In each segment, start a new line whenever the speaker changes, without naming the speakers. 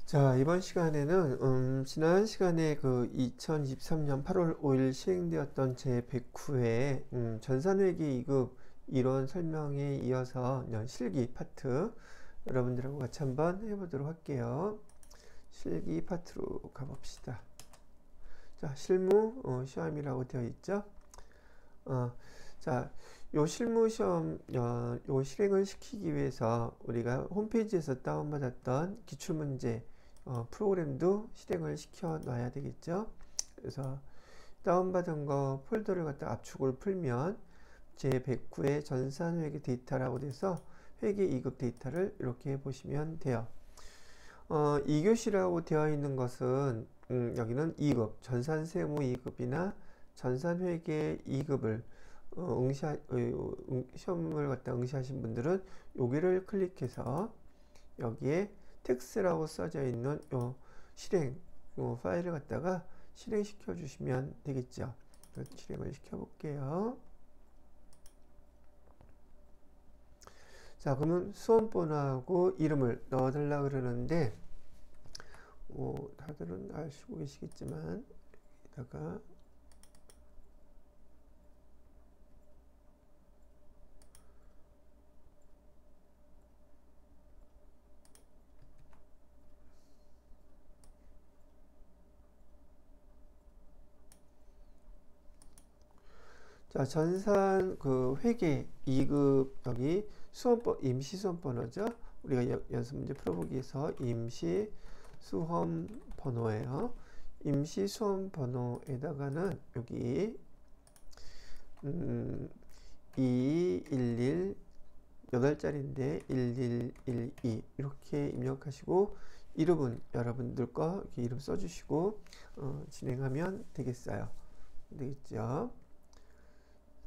자, 이번 시간에는 지난 시간에 그 2023년 8월 5일 시행되었던 제109회 전산회계 2급 이론 설명에 이어서 실기 파트 여러분들하고 같이 한번 해보도록 할게요. 실기 파트로 가봅시다. 자, 실무 시험이라고 되어 있죠. 자, 요 실무 시험 요 실행을 시키기 위해서 우리가 홈페이지에서 다운받았던 기출문제 프로그램도 실행을 시켜 놔야 되겠죠. 그래서 다운받은 거 폴더를 갖다 압축을 풀면 제109의 전산회계 데이터라고 돼서 회계 2급 데이터를 이렇게 보시면 돼요. 2교시라고 되어 있는 것은 여기는 2급 전산세무 2급이나 전산회계 2급을 시험을 갖다 응시하신 분들은 여기를 클릭해서 여기에 텍스트라고 써져 있는 요 실행 요 파일을 갖다가 실행시켜 주시면 되겠죠. 실행을 시켜 볼게요. 자, 그러면 수험번호하고 이름을 넣어달라 그러는데 다들은 아시고 계시겠지만 여기다가 자, 전산 그 회계 2급 여기 임시 수험 번호죠. 우리가 연습 문제 풀어보기 위해서 임시 수험 번호예요. 임시 수험 번호에다가는 여기 211 8자리인데 1112 이렇게 입력하시고 이름은 여러분들 거 이렇게 이름 써주시고 진행하면 되겠어요. 되겠죠?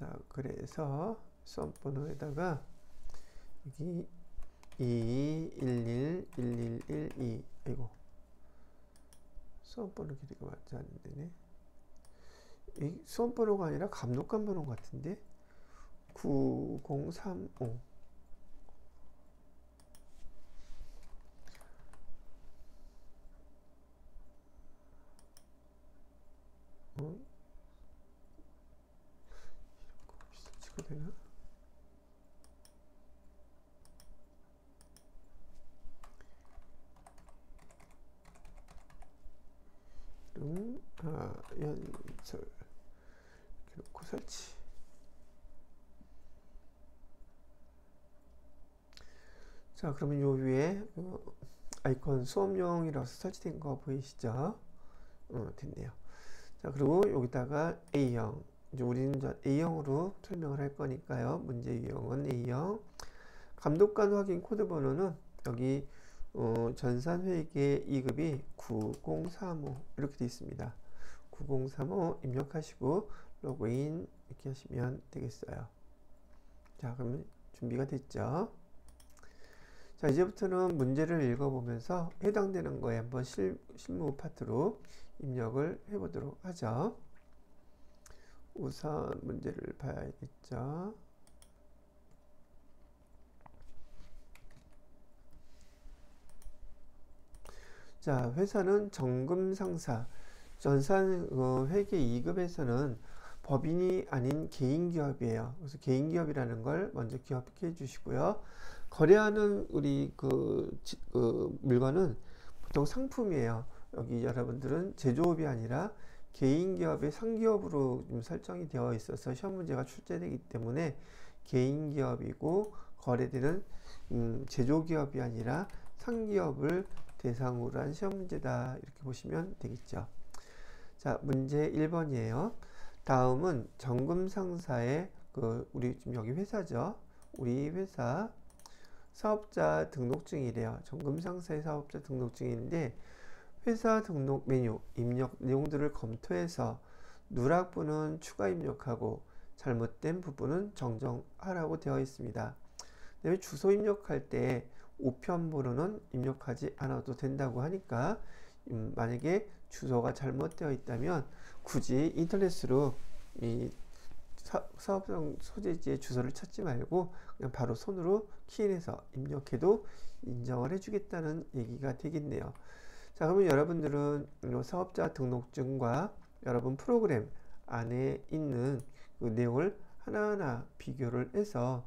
자, 그래서 수험번호에다가 여기 22111112 아이고 수험번호 길이가 맞지 않는데네. 이 수험번호가 아니라 감독관 번호 같은데 9035 설치가 되나? 연설 이렇게 놓고 설치. 자, 그러면 요 위에 아이콘 수업용이라고 설치된 거 보이시죠? 됐네요. 자, 그리고 여기다가 A형 이제 우리는 A형으로 설명을 할 거니까요. 문제 유형은 A형. 감독관 확인 코드 번호는 여기 전산회계 2급이 9035 이렇게 되어 있습니다. 9035 입력하시고 로그인 이렇게 하시면 되겠어요. 자, 그러면 준비가 됐죠. 자, 이제부터는 문제를 읽어보면서 해당되는 거에 한번 실무 파트로 입력을 해보도록 하죠. 우선 문제를 봐야겠죠. 자, 회사는 정금 상사, 전산 회계 2급에서는 법인이 아닌 개인기업이에요. 그래서 개인기업이라는 걸 먼저 기억해 주시고요. 거래하는 우리 그 물건은 보통 상품이에요. 여기 여러분들은 제조업이 아니라 개인기업의 상기업으로 설정이 되어 있어서 시험 문제가 출제되기 때문에 개인기업이고 거래되는 제조기업이 아니라 상기업을 대상으로 한 시험 문제다 이렇게 보시면 되겠죠. 자, 문제 1번이에요. 다음은 정금상사의 우리 지금 여기 회사죠. 우리 회사 사업자 등록증이래요. 정금상사의 사업자 등록증인데 회사 등록 메뉴 입력 내용들을 검토해서 누락부는 추가 입력하고 잘못된 부분은 정정하라고 되어 있습니다. 그다음에 주소 입력할 때 우편번호는 입력하지 않아도 된다고 하니까 만약에 주소가 잘못되어 있다면 굳이 인터넷으로 이 사업장 소재지의 주소를 찾지 말고 그냥 바로 손으로 키인해서 입력해도 인정을 해주겠다는 얘기가 되겠네요. 자, 그러면 여러분들은 이 사업자 등록증과 여러분 프로그램 안에 있는 그 내용을 하나하나 비교를 해서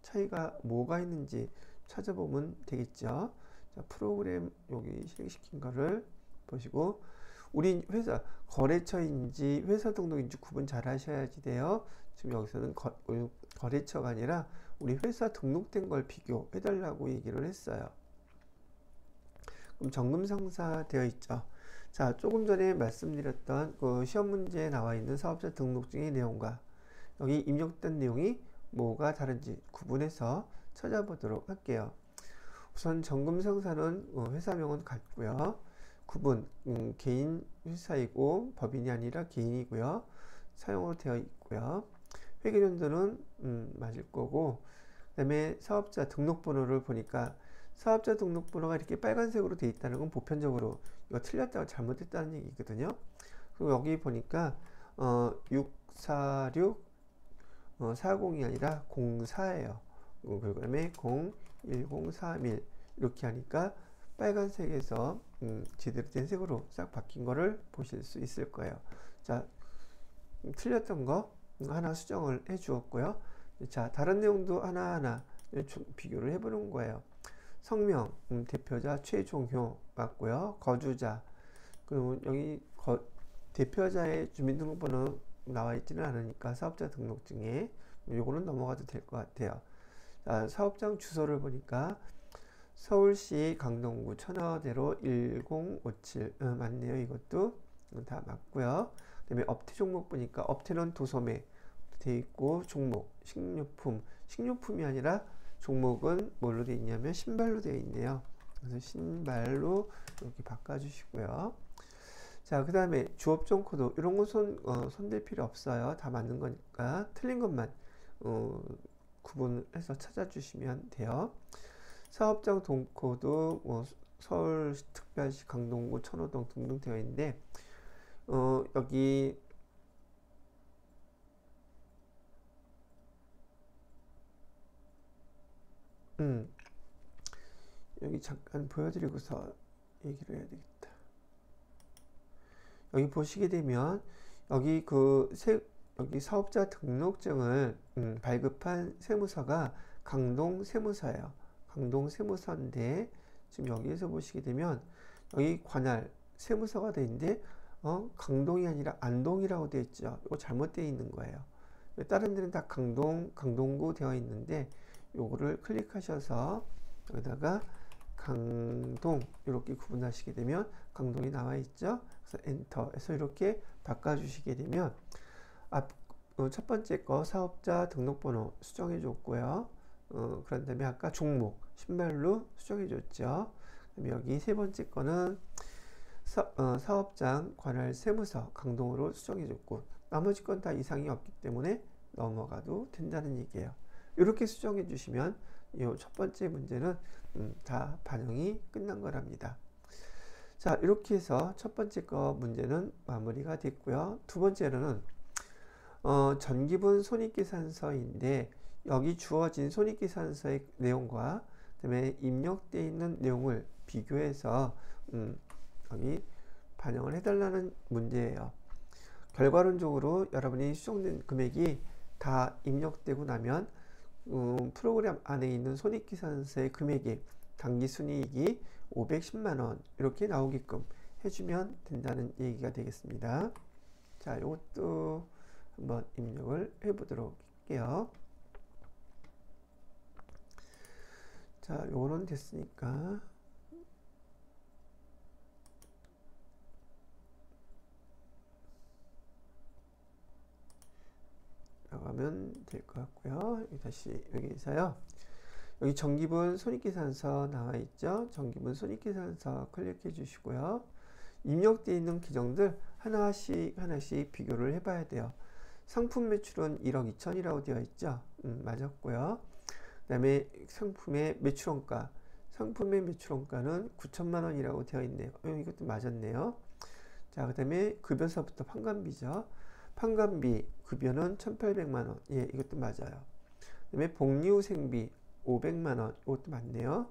차이가 뭐가 있는지 찾아보면 되겠죠. 자, 프로그램 여기 실행시킨 거를 보시고, 우리 회사 거래처인지 회사 등록인지 구분 잘 하셔야지 돼요. 지금 여기서는 거래처가 아니라 우리 회사 등록된 걸 비교해 달라고 얘기를 했어요. 그럼 정금상사 되어 있죠. 자, 조금 전에 말씀드렸던 그 시험 문제에 나와 있는 사업자 등록증의 내용과 여기 입력된 내용이 뭐가 다른지 구분해서 찾아보도록 할게요. 우선 정금상사는 회사명은 같고요. 구분, 개인 회사이고 법인이 아니라 개인이고요. 사용으로 되어 있고요. 회계연도는 맞을 거고, 그 다음에 사업자 등록번호를 보니까 사업자 등록번호가 이렇게 빨간색으로 되어 있다는 건 보편적으로 이거 틀렸다고 잘못했다는 얘기거든요. 그리고 여기 보니까 646 40이 아니라 04예요. 그 다음에 01031 이렇게 하니까 빨간색에서 제대로 된 색으로 싹 바뀐 거를 보실 수 있을 거예요. 자, 틀렸던 거 하나 수정을 해 주었고요. 자, 다른 내용도 하나하나 비교를 해 보는 거예요. 성명, 대표자 최종효 맞고요. 거주자, 그리고 여기 대표자의 주민등록번호 나와 있지는 않으니까 사업자 등록증에 요거는 넘어가도 될 것 같아요. 자, 사업장 주소를 보니까 서울시 강동구 천화대로 1057 맞네요. 이것도 다 맞고요. 그 다음에 업태 종목 보니까 업태는 도소매 되어 있고, 종목 식료품이 아니라 종목은 뭘로 되어 있냐면 신발로 되어 있네요. 그래서 신발로 이렇게 바꿔주시고요. 자, 그 다음에 주업종 코드 이런 건 손댈 필요 없어요. 다 맞는 거니까 틀린 것만 구분해서 찾아주시면 돼요. 사업장 동코드 서울특별시 강동구 천호동 등등 되어 있는데 여기 여기 잠깐 보여드리고서 얘기를 해야 되겠다. 여기 보시게 되면 여기 여기 사업자 등록증을 발급한 세무서가 강동세무서예요. 강동세무서인데 지금 여기에서 보시게 되면 여기 관할 세무서가 되어 있는데 강동이 아니라 안동이라고 되어 있죠. 이거 잘못되어 있는 거예요. 다른 데는 다 강동구 되어 있는데 요거를 클릭하셔서 여기다가 강동 이렇게 구분하시게 되면 강동이 나와 있죠. 그래서 엔터해서 이렇게 바꿔주시게 되면 첫 번째 거 사업자 등록번호 수정해 줬고요. 그런 다음에 아까 종목 신발로 수정해 줬죠. 여기 세 번째 거는 사업장 관할 세무서 강동으로 수정해 줬고, 나머지 건 다 이상이 없기 때문에 넘어가도 된다는 얘기예요. 이렇게 수정해 주시면 이 첫 번째 문제는 다 반영이 끝난 거랍니다. 자, 이렇게 해서 첫 번째 거 문제는 마무리가 됐고요. 두 번째로는 전기분 손익계산서인데 여기 주어진 손익계산서의 내용과 그다음에 입력되어 있는 내용을 비교해서 여기 반영을 해달라는 문제예요. 결과론적으로 여러분이 수정된 금액이 다 입력되고 나면 프로그램 안에 있는 손익계산서의 금액이 당기순이익이 510만원 이렇게 나오게끔 해주면 된다는 얘기가 되겠습니다. 자, 이것도 한번 입력을 해보도록 할게요. 자, 요거는 됐으니까 나가면 될 것 같고요. 다시 여기서요. 여기 정기분 손익계산서 나와 있죠. 정기분 손익계산서 클릭해 주시고요. 입력되어 있는 계정들 하나씩 비교를 해봐야 돼요. 상품 매출은 1억 2천이라고 되어 있죠. 맞았고요. 그 다음에 상품의 매출원가, 상품의 매출원가는 9천만 원이라고 되어 있네요. 이것도 맞았네요. 자, 그 다음에 급여서부터 판관비죠. 판관비 급여는 1,800만 원. 예, 이것도 맞아요. 그 다음에 복리후생비 500만 원. 이것도 맞네요.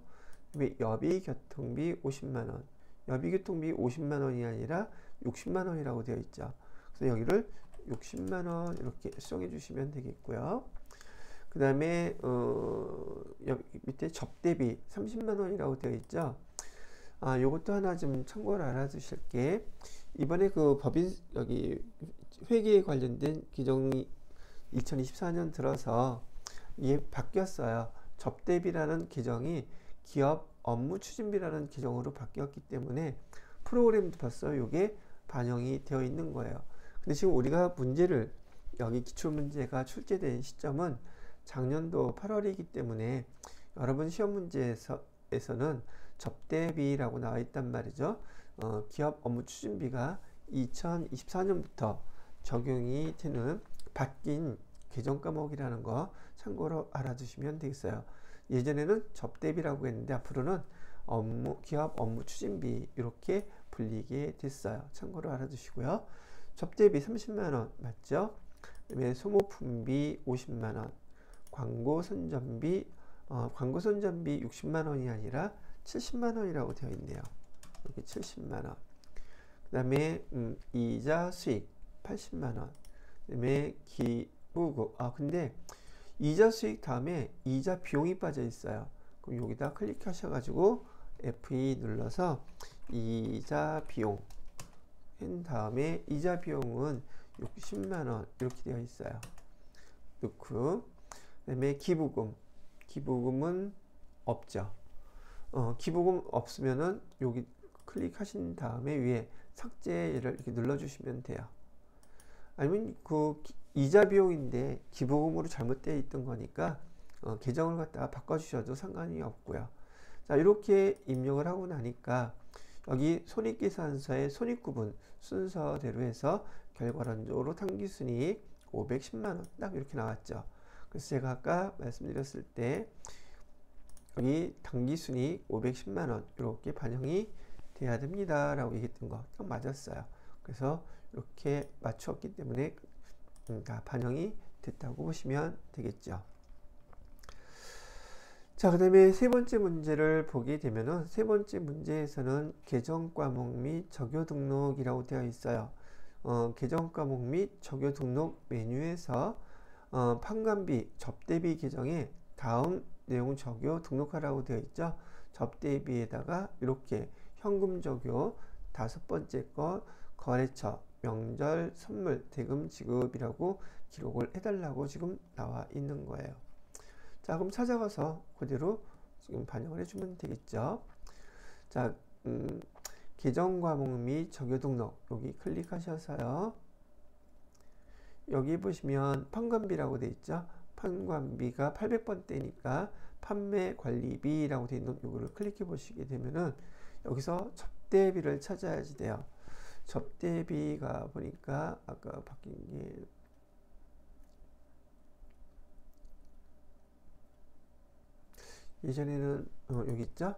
그 다음에 여비 교통비 50만 원. 여비교통비 50만 원이 아니라 60만 원이라고 되어 있죠. 그래서 여기를 60만 원 이렇게 수정해 주시면 되겠고요. 그 다음에 여기 밑에 접대비 30만 원이라고 되어 있죠. 요것도 하나 좀 참고를 알아두실 게, 이번에 그 법인 여기 회계에 관련된 규정이 2024년 들어서 이게 바뀌었어요. 접대비라는 규정이 기업 업무 추진비라는 규정으로 바뀌었기 때문에 프로그램도 벌써 이게 반영이 되어 있는 거예요. 근데 지금 우리가 문제를, 여기 기출문제가 출제된 시점은 작년도 8월이기 때문에 여러분 시험 문제에서는 접대비라고 나와 있단 말이죠. 기업 업무 추진비가 2024년부터 적용이 되는 바뀐 개정 과목이라는 거 참고로 알아두시면 되겠어요. 예전에는 접대비라고 했는데 앞으로는 기업 업무 추진비 이렇게 불리게 됐어요. 참고로 알아두시고요. 접대비 30만원 맞죠? 그다음에 소모품비 50만원, 광고 선전비 60만원이 아니라 70만원이라고 되어 있네요. 이렇게 70만원. 그 다음에 이자 수익 80만원. 그 다음에 기부금. 근데 이자 수익 다음에 이자 비용이 빠져 있어요. 그럼 여기다 클릭하셔가지고 F2 눌러서 이자 비용 한 다음에 이자 비용은 60만원 이렇게 되어 있어요. 넣고, 그 다음에 기부금은 없죠. 기부금 없으면은 여기 클릭하신 다음에 위에 삭제를 이렇게 눌러주시면 돼요. 아니면 그 이자 비용인데 기부금으로 잘못되어 있던 거니까 계정을 갖다가 바꿔주셔도 상관이 없고요. 자, 이렇게 입력을 하고 나니까 여기 손익계산서의 손익구분 순서대로 해서 결과론적으로 당기순이익 510만원 딱 이렇게 나왔죠. 그래서 제가 아까 말씀드렸을 때 여기 당기순이익 510만원 이렇게 반영이 돼야 됩니다 라고 얘기했던 거 딱 맞았어요. 그래서 이렇게 맞추었기 때문에 다 반영이 됐다고 보시면 되겠죠. 자, 그 다음에 세 번째 문제를 보게 되면은, 세 번째 문제에서는 개정 과목 및 적요 등록이라고 되어 있어요. 개정 과목 및 적요 등록 메뉴에서 판관비, 접대비 계정에 다음 내용 적요 등록하라고 되어 있죠. 접대비에다가 이렇게 현금 적요, 다섯 번째 거 거래처, 명절, 선물, 대금 지급이라고 기록을 해달라고 지금 나와 있는 거예요. 자, 그럼 찾아가서 그대로 지금 반영을 해주면 되겠죠. 자, 개정 과목 및 적요 등록 여기 클릭하셔서요. 여기 보시면 판관비라고 되어 있죠. 판관비가 800번대니까 판매 관리비라고 되어 있는 요거를 클릭해 보시게 되면은 여기서 접대비를 찾아야지 돼요. 접대비가 보니까 아까 바뀐 게 예전에는 여기 있죠.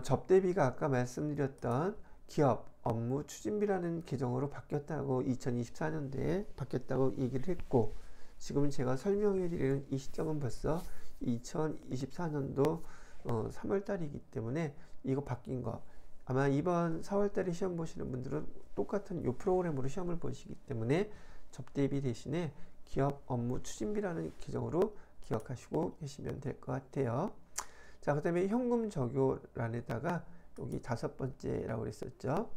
접대비가 아까 말씀드렸던 기업 업무 추진비라는 계정으로 바뀌었다고 2024년도에 바뀌었다고 얘기를 했고, 지금 제가 설명해 드리는 이 시점은 벌써 2024년도 3월달이기 때문에 이거 바뀐 거 아마 이번 4월달에 시험 보시는 분들은 똑같은 이 프로그램으로 시험을 보시기 때문에 접대비 대신에 기업 업무 추진비라는 계정으로 기억하시고 계시면 될 것 같아요. 자, 그 다음에 현금 적요란에다가 여기 다섯 번째라고 그랬었죠.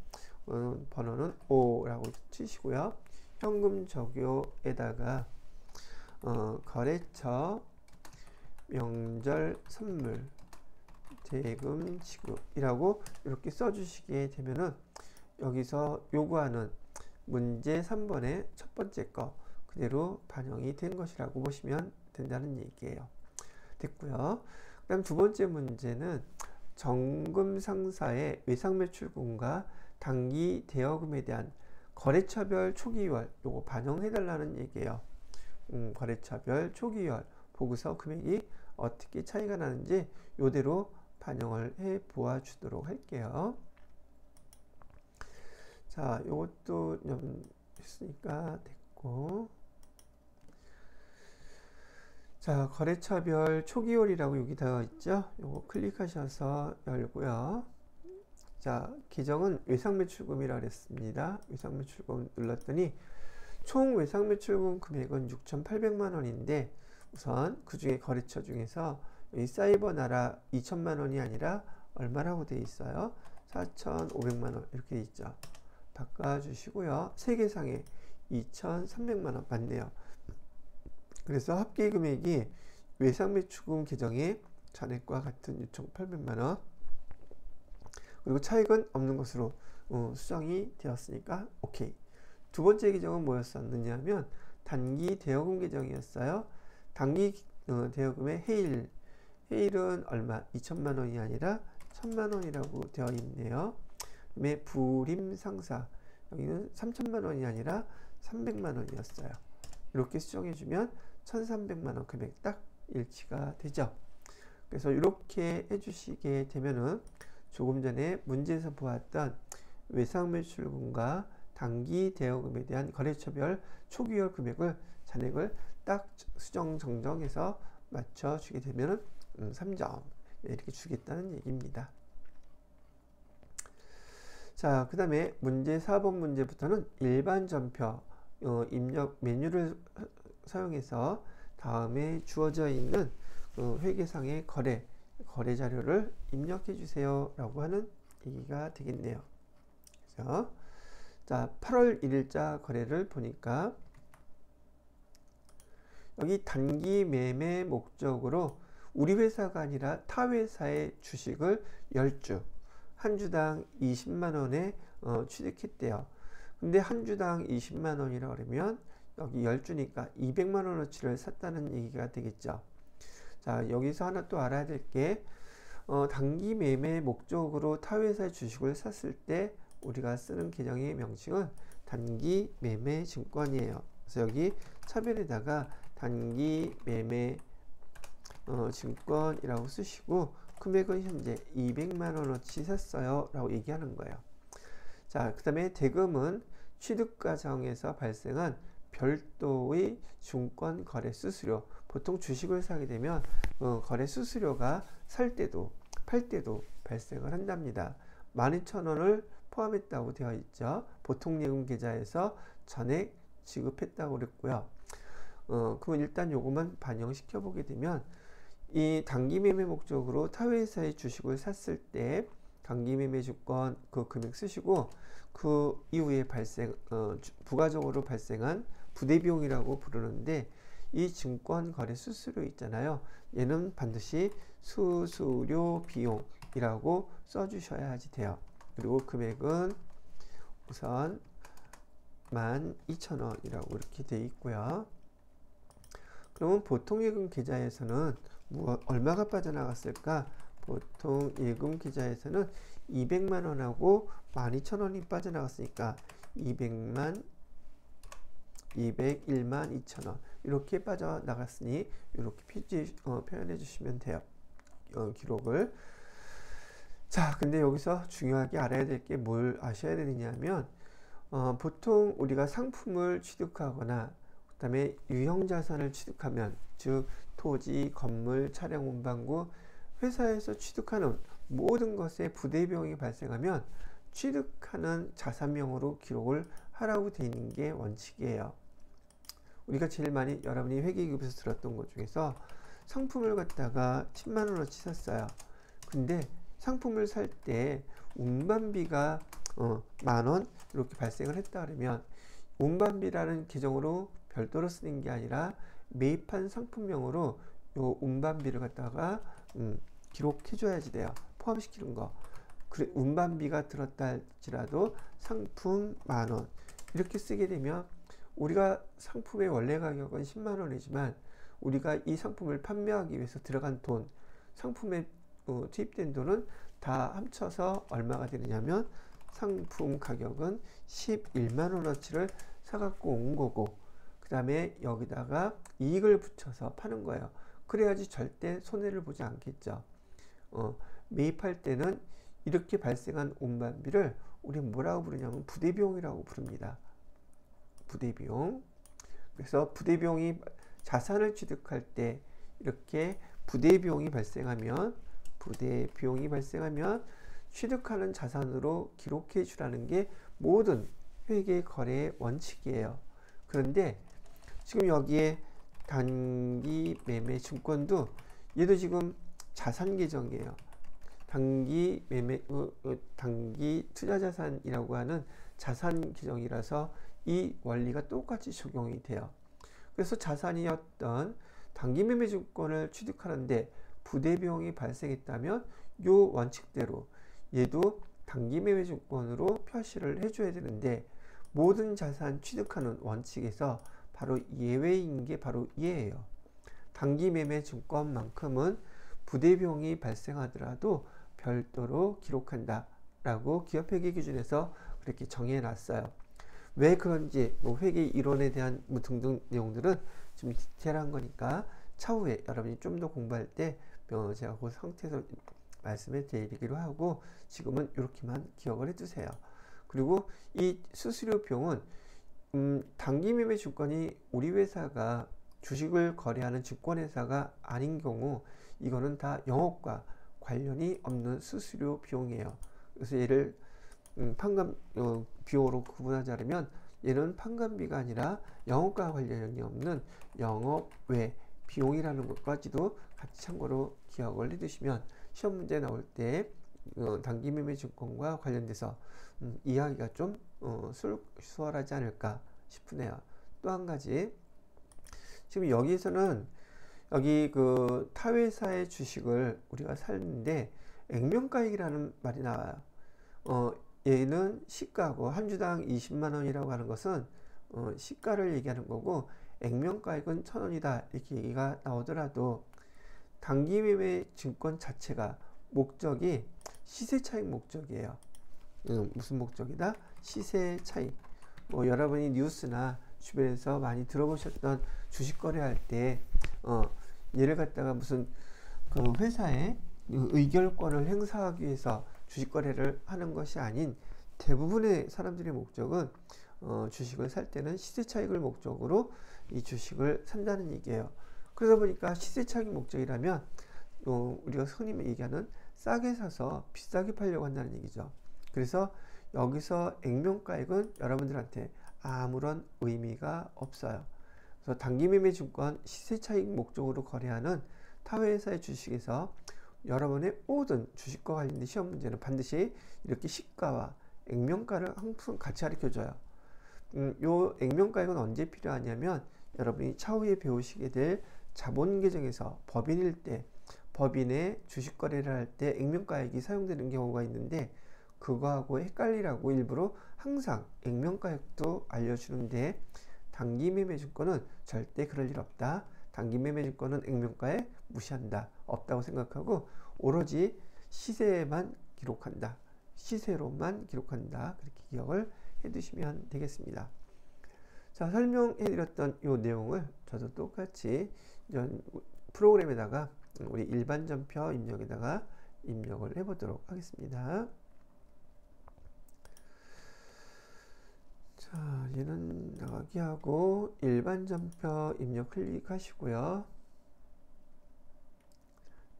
번호는 5라고 치시고요. 현금 적요에다가 거래처, 명절, 선물, 대금 지급이라고 이렇게 써주시게 되면은 여기서 요구하는 문제 3번의 첫 번째 거 그대로 반영이 된 것이라고 보시면 된다는 얘기예요. 됐고요. 그 다음 두 번째 문제는 정금 상사의 외상매출금과 단기 대여금에 대한 거래처별 초기월 요거 반영해 달라는 얘기예요. 거래처별 초기월 보고서 금액이 어떻게 차이가 나는지 요대로 반영을 해 보아 주도록 할게요. 자, 요것도 했으니까 됐고, 자, 거래처별 초기월이라고 여기 되어 있죠. 요거 클릭하셔서 열고요. 자, 계정은 외상매출금이라 그랬습니다. 외상매출금 눌렀더니 총 외상매출금 금액은 6,800만 원인데 우선 그 중에 거래처 중에서 이 사이버나라 2천만 원이 아니라 얼마라고 되어 있어요? 4,500만 원 이렇게 있죠. 바꿔주시고요. 세계상에 2,300만 원 맞네요. 그래서 합계 금액이 외상매출금 계정의 잔액과 같은 6,800만 원. 그리고 차익은 없는 것으로 수정이 되었으니까 오케이. 두 번째 계정은 뭐였었느냐 하면 단기 대여금 계정이었어요. 단기 대여금의 해일은 얼마? 2천만 원이 아니라 1,000만 원이라고 되어 있네요. 그다음에 불임상사 여기는 3천만 원이 아니라 300만 원이었어요. 이렇게 수정해주면 1,300만 원 금액 딱 일치가 되죠. 그래서 이렇게 해주시게 되면은 조금 전에 문제에서 보았던 외상매출금과 단기 대여금에 대한 거래처별 초기월 금액을 잔액을 딱 수정 정정해서 맞춰주게 되면은 3점 이렇게 주겠다는 얘기입니다. 자, 그 다음에 문제 4번 문제부터는 일반 전표 입력 메뉴를 사용해서 다음에 주어져 있는 회계상의 거래 자료를 입력해 주세요 라고 하는 얘기가 되겠네요. 그래서 자, 8월 1일자 거래를 보니까 여기 단기 매매 목적으로 우리 회사가 아니라 타 회사의 주식을 10주 한 주당 20만 원에 취득했대요. 근데 한 주당 20만 원이라 그러면 여기 10주니까 200만 원어치를 샀다는 얘기가 되겠죠. 자, 여기서 하나 또 알아야 될 게 단기 매매 목적으로 타 회사의 주식을 샀을 때 우리가 쓰는 계정의 명칭은 단기 매매 증권이에요. 그래서 여기 차별에다가 단기 매매 증권이라고 쓰시고 금액은 현재 200만 원어치 샀어요 라고 얘기하는 거예요. 자, 그 다음에 대금은 취득 과정에서 발생한 별도의 증권 거래 수수료, 보통 주식을 사게 되면 거래 수수료가 살 때도 팔 때도 발생을 한답니다. 12,000원을 포함했다고 되어 있죠. 보통 예금 계좌에서 전액 지급했다고 그랬고요. 그럼 일단 요것만 반영시켜 보게 되면 이 단기 매매 목적으로 타 회사의 주식을 샀을 때 단기 매매 주권 그 금액 쓰시고 그 이후에 부가적으로 발생한 부대비용이라고 부르는데 이 증권 거래 수수료 있잖아요. 얘는 반드시 수수료 비용이라고 써주셔야지 돼요. 그리고 금액은 우선 12,000원이라고 이렇게 되어 있고요. 그러면 보통 예금 계좌에서는 얼마가 빠져나갔을까? 보통 예금 계좌에서는 200만 원하고 12,000원이 빠져나갔으니까 201만 2,000원 이렇게 빠져나갔으니 이렇게 표현해 주시면 돼요. 기록을. 자, 근데 여기서 중요하게 알아야 될 게 뭘 아셔야 되느냐면 보통 우리가 상품을 취득하거나 그 다음에 유형자산을 취득하면 즉 토지, 건물, 차량, 운반구 회사에서 취득하는 모든 것에 부대비용이 발생하면 취득하는 자산명으로 기록을 하라고 되어 있는 게 원칙이에요. 우리가 제일 많이 여러분이 회계기업에서 들었던 것 중에서 상품을 갖다가 10만 원어치 샀어요. 근데 상품을 살 때 운반비가 만원 이렇게 발생을 했다 그러면 운반비라는 계정으로 별도로 쓰는 게 아니라 매입한 상품명으로 요 운반비를 갖다가 기록해 줘야지 돼요. 포함시키는 거. 그래, 운반비가 들었다 할지라도 상품 만원 이렇게 쓰게 되면 우리가 상품의 원래 가격은 10만 원이지만 우리가 이 상품을 판매하기 위해서 들어간 돈, 상품에 투입된 돈은 다 합쳐서 얼마가 되느냐면 상품 가격은 11만 원어치를 사갖고 온 거고 그 다음에 여기다가 이익을 붙여서 파는 거예요. 그래야지 절대 손해를 보지 않겠죠. 매입할 때는 이렇게 발생한 운반비를 우리 뭐라고 부르냐면 부대비용이라고 부릅니다. 부대비용. 그래서 부대비용이 자산을 취득할 때 이렇게 부대비용이 발생하면 취득하는 자산으로 기록해 주라는 게 모든 회계 거래의 원칙이에요. 그런데 지금 여기에 단기 매매 증권도 얘도 지금 자산 계정이에요. 단기 매매 단기 투자 자산이라고 하는 자산 계정이라서 이 원리가 똑같이 적용이 돼요. 그래서 자산이었던 단기 매매 증권을 취득하는데 부대 비용이 발생했다면 이 원칙대로 얘도 단기 매매 증권으로 표시를 해줘야 되는데 모든 자산 취득하는 원칙에서 바로 예외인 게 바로 얘예요. 단기 매매 증권만큼은 부대 비용이 발생하더라도 별도로 기록한다 라고 기업회계 기준에서 그렇게 정해놨어요. 왜 그런지 뭐 회계 이론에 대한 뭐 등등 내용들은 좀 디테일한 거니까 차후에 여러분이 좀 더 공부할 때 제가 그 상태에서 말씀해 드리기로 하고 지금은 이렇게만 기억을 해두세요. 그리고 이 수수료 비용은 단기 매매 증권이 우리 회사가 주식을 거래하는 증권회사가 아닌 경우 이거는 다 영업과 관련이 없는 수수료 비용이에요. 그래서 얘를 판관 비용으로 구분하자면 얘는 판관비가 아니라 영업과 관련이 없는 영업 외 비용이라는 것까지도 같이 참고로 기억을 해두시면 시험 문제 나올 때 단기 매매 증권과 관련돼서 이야기가 좀 수월하지 않을까 싶으네요. 또 한 가지, 지금 여기서는 여기 그 타회사의 주식을 우리가 샀는데 액면가액이라는 말이 나와요. 얘는 시가고 한 주당 20만 원이라고 하는 것은 시가를 얘기하는 거고 액면가액은 1,000원이다 이렇게 얘기가 나오더라도 단기 매매 증권 자체가 목적이 시세 차익 목적이에요. 무슨 목적이다? 시세 차익. 뭐 여러분이 뉴스나 주변에서 많이 들어보셨던 주식 거래할 때 얘를 갖다가 무슨 그 회사에 의결권을 행사하기 위해서 주식 거래를 하는 것이 아닌 대부분의 사람들의 목적은 주식을 살 때는 시세 차익을 목적으로 이 주식을 산다는 얘기예요. 그러다 보니까 시세 차익 목적이라면 우리가 흔히 얘기하는 싸게 사서 비싸게 팔려고 한다는 얘기죠. 그래서 여기서 액면가액은 여러분들한테 아무런 의미가 없어요. 그래서 단기 매매 증권 시세 차익 목적으로 거래하는 타회사의 주식에서 여러분의 모든 주식과 관련된 시험 문제는 반드시 이렇게 시가와 액면가를 항상 같이 가르쳐줘요. 요 액면가액은 언제 필요하냐면 여러분이 차후에 배우시게 될 자본계정에서 법인일 때 법인의 주식 거래를 할 때 액면가액이 사용되는 경우가 있는데 그거하고 헷갈리라고 일부러 항상 액면가액도 알려주는데 단기 매매 증권은 절대 그럴 일 없다. 단기 매매 증권은 액면가액 무시한다. 없다고 생각하고 오로지 시세만 기록한다. 시세로만 기록한다. 그렇게 기억을 해두시면 되겠습니다. 자, 설명해드렸던 이 내용을 저도 똑같이 프로그램에다가 우리 일반 전표 입력에다가 입력을 해보도록 하겠습니다. 자, 얘는 나가기 하고 일반 전표 입력 클릭하시고요.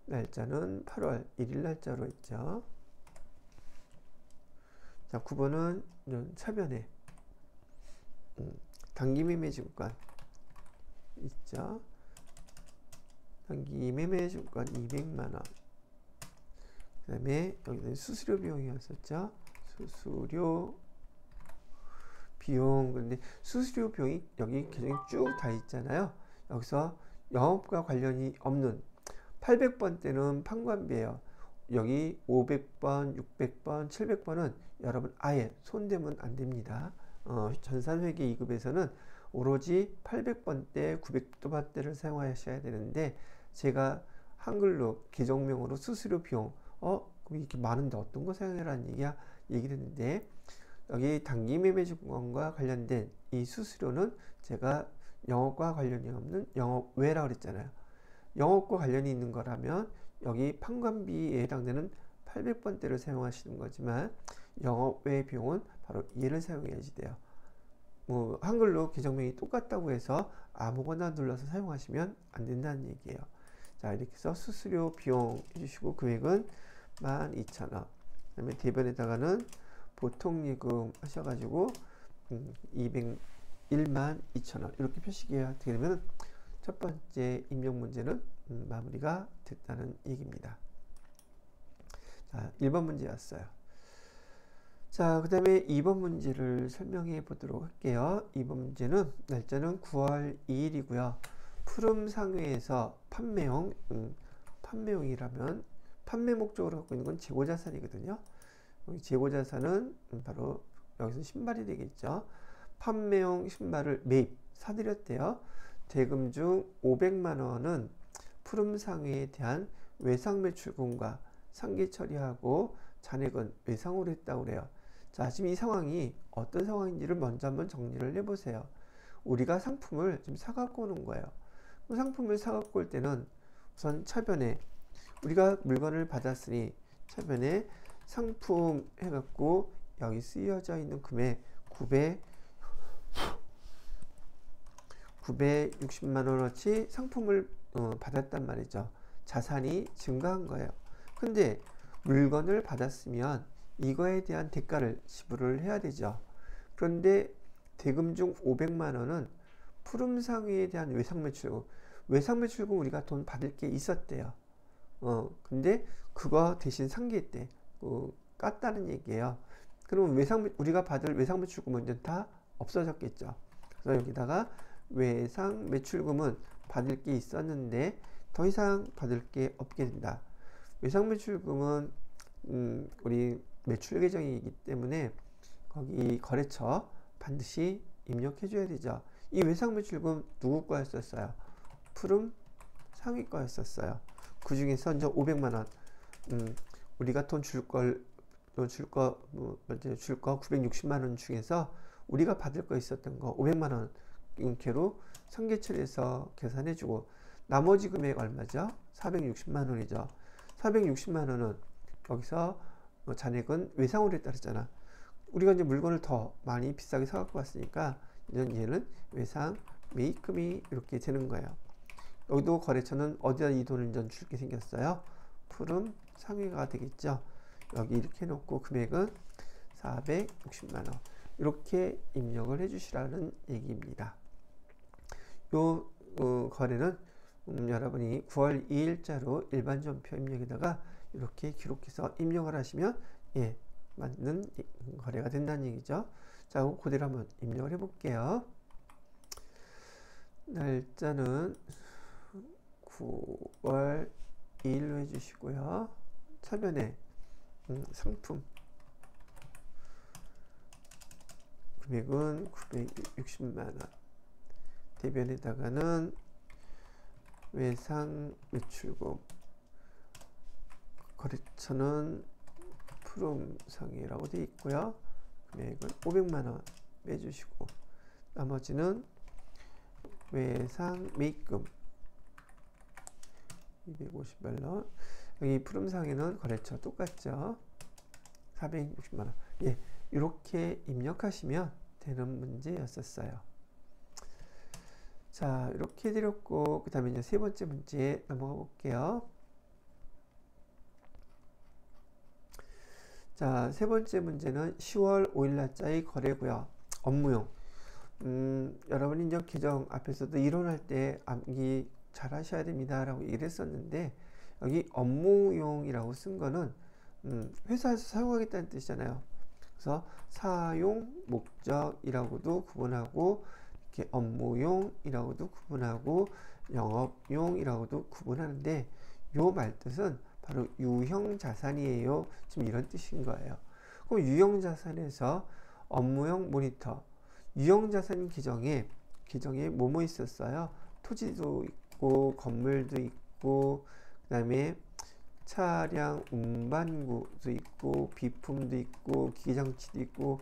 날짜는 8월 1일 날짜로 있죠. 자, 9번은 차변에 단기 매매 증권 있죠. 단기 매매 증권 200만원. 그 다음에 여기는 수수료 비용이었었죠. 수수료 비용. 그런데 수수료 비용이 여기 계정이 쭉 다 있잖아요. 여기서 영업과 관련이 없는 800번 때는 판관비예요. 여기 500번, 600번, 700번은 여러분 아예 손대면 안 됩니다. 전산회계 2급에서는 오로지 800번 때, 900번 때를 사용하셔야 되는데 제가 한글로 계정명으로 수수료 비용 그럼 이렇게 많은데 어떤 거 사용해라는 얘기를 했는데 여기 단기 매매 증권과 관련된 이 수수료는 제가 영업과 관련이 없는 영업 외라고 그랬잖아요. 영업과 관련이 있는 거라면 여기 판관비에 해당되는 800번대를 사용하시는 거지만 영업 외 비용은 바로 얘를 사용해야지 돼요. 뭐 한글로 계정명이 똑같다고 해서 아무거나 눌러서 사용하시면 안 된다는 얘기예요. 자, 이렇게 해서 수수료 비용 해주시고 금액은 12,000원. 그다음에 대변에다가는 보통예금 하셔가지고 201만 2천원 이렇게 표시가 되면 첫 번째 임력 문제는 마무리가 됐다는 얘기입니다. 자, 1번 문제였어요. 자, 그 다음에 2번 문제를 설명해 보도록 할게요. 2번 문제는 날짜는 9월 2일이고요. 푸름상회에서 판매용이라면 판매 목적으로 갖고 있는 건 재고자산이거든요. 재고자산은 바로 여기서 신발이 되겠죠. 판매용 신발을 매입 사들였대요. 대금 중 500만원은 푸름상회에 대한 외상매출금과 상기 처리하고 잔액은 외상으로 했다고 그래요. 자, 지금 이 상황이 어떤 상황인지를 먼저 한번 정리를 해보세요. 우리가 상품을 지금 사갖고 오는 거예요. 상품을 사갖고 올 때는 우선 차변에 우리가 물건을 받았으니 차변에 상품 해갖고 여기 쓰여져 있는 금액 960만원어치 상품을 받았단 말이죠. 자산이 증가한 거예요. 근데 물건을 받았으면 이거에 대한 대가를 지불을 해야 되죠. 그런데 대금 중 500만원은 푸름상회에 대한 외상매출금 우리가 돈 받을 게 있었대요. 근데 그거 대신 상기했대. 깠다는 얘기예요. 그러면 우리가 받을 외상매출금은 이제 다 없어졌겠죠. 그래서 여기다가 외상매출금은 받을 게 있었는데 더 이상 받을 게 없게 된다. 외상매출금은 우리 매출 계정이기 때문에 거기 거래처 반드시 입력해 줘야 되죠. 이 외상매출금 누구 거였었어요? 푸름 상위 거였었어요. 그 중에서 이제 500만원 우리가 돈 줄 거 960만원 중에서 우리가 받을 거 있었던 거 500만원 은케로 상계처리해서 계산해주고 나머지 금액 얼마죠? 460만원이죠. 460만원은 여기서 잔액은 외상으로 했다 그랬잖아. 우리가 이제 물건을 더 많이 비싸게 사갖고 왔으니까 얘는 외상 매입금이 이렇게 되는 거예요. 여기도 거래처는 어디다 이 돈을 전 줄게 생겼어요? 푸름 상회가 되겠죠. 여기 이렇게 해놓고 금액은 460만원 이렇게 입력을 해주시라는 얘기입니다. 요 거래는 여러분이 9월 2일자로 일반전표 입력에다가 이렇게 기록해서 입력을 하시면 맞는 거래가 된다는 얘기죠. 자, 그대로 한번 입력을 해볼게요. 날짜는 9월 2일로 해주시고요. 차변에 상품 금액은 960만원 대변에다가는 외상매출금 거래처는 푸름상회라고 되어 있고요. 금액은 500만원 빼주시고 나머지는 외상매입금 250만원 여기 푸름상회는 거래처 똑같죠. 460만원 이렇게 입력하시면 되는 문제였었어요. 자, 이렇게 해드렸고 그 다음에 이제 세 번째 문제 넘어가 볼게요. 자, 세 번째 문제는 10월 5일 날짜의 거래고요. 업무용. 여러분이 이제 계정 앞에서도 이론할 때 암기 잘 하셔야 됩니다 라고 얘기를 했었는데 여기 업무용이라고 쓴 거는 회사에서 사용하겠다는 뜻이잖아요. 그래서 사용 목적이라고도 구분하고 이렇게 업무용이라고도 구분하고 영업용이라고도 구분하는데 요 말뜻은 바로 유형자산이에요. 지금 이런 뜻인 거예요. 그럼 유형자산에서 업무용 모니터 유형자산 기정에 뭐뭐 있었어요? 토지도 있고 건물도 있고 그 다음에 차량 운반구도 있고 비품도 있고 기계장치도 있고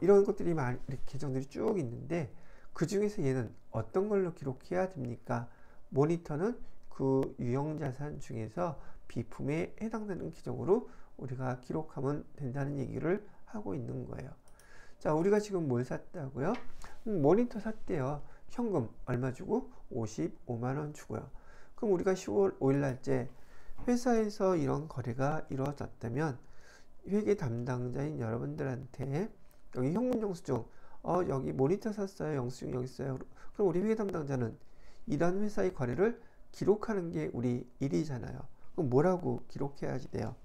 이런 것들이 많이 계정들이 쭉 있는데 그 중에서 얘는 어떤 걸로 기록해야 됩니까? 모니터는 그 유형자산 중에서 비품에 해당되는 계정으로 우리가 기록하면 된다는 얘기를 하고 있는 거예요. 자, 우리가 지금 뭘 샀다고요? 모니터 샀대요. 현금 얼마 주고? 55만원 주고요. 그럼 우리가 10월 5일 날째 회사에서 이런 거래가 이루어졌다면 회계 담당자인 여러분들한테 여기 현금 영수증, 여기 모니터 샀어요, 영수증 여기 있어요. 그럼 우리 회계 담당자는 이런 회사의 거래를 기록하는 게 우리 일이잖아요. 그럼 뭐라고 기록해야지 돼요?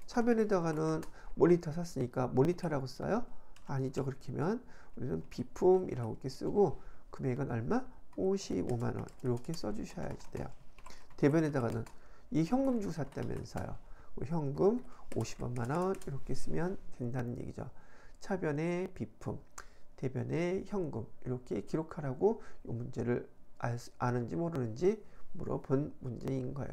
차변에다가는 모니터 샀으니까 모니터라고 써요? 아니죠. 그렇게 하면 우리는 비품이라고 이렇게 쓰고 금액은 얼마? 55만원 이렇게 써주셔야지 돼요. 대변에다가는 이 현금 주고 샀다면서요. 현금 50원만원 이렇게 쓰면 된다는 얘기죠. 차변에 비품, 대변에 현금 이렇게 기록하라고 이 문제를 아는지 모르는지 물어본 문제인 거예요.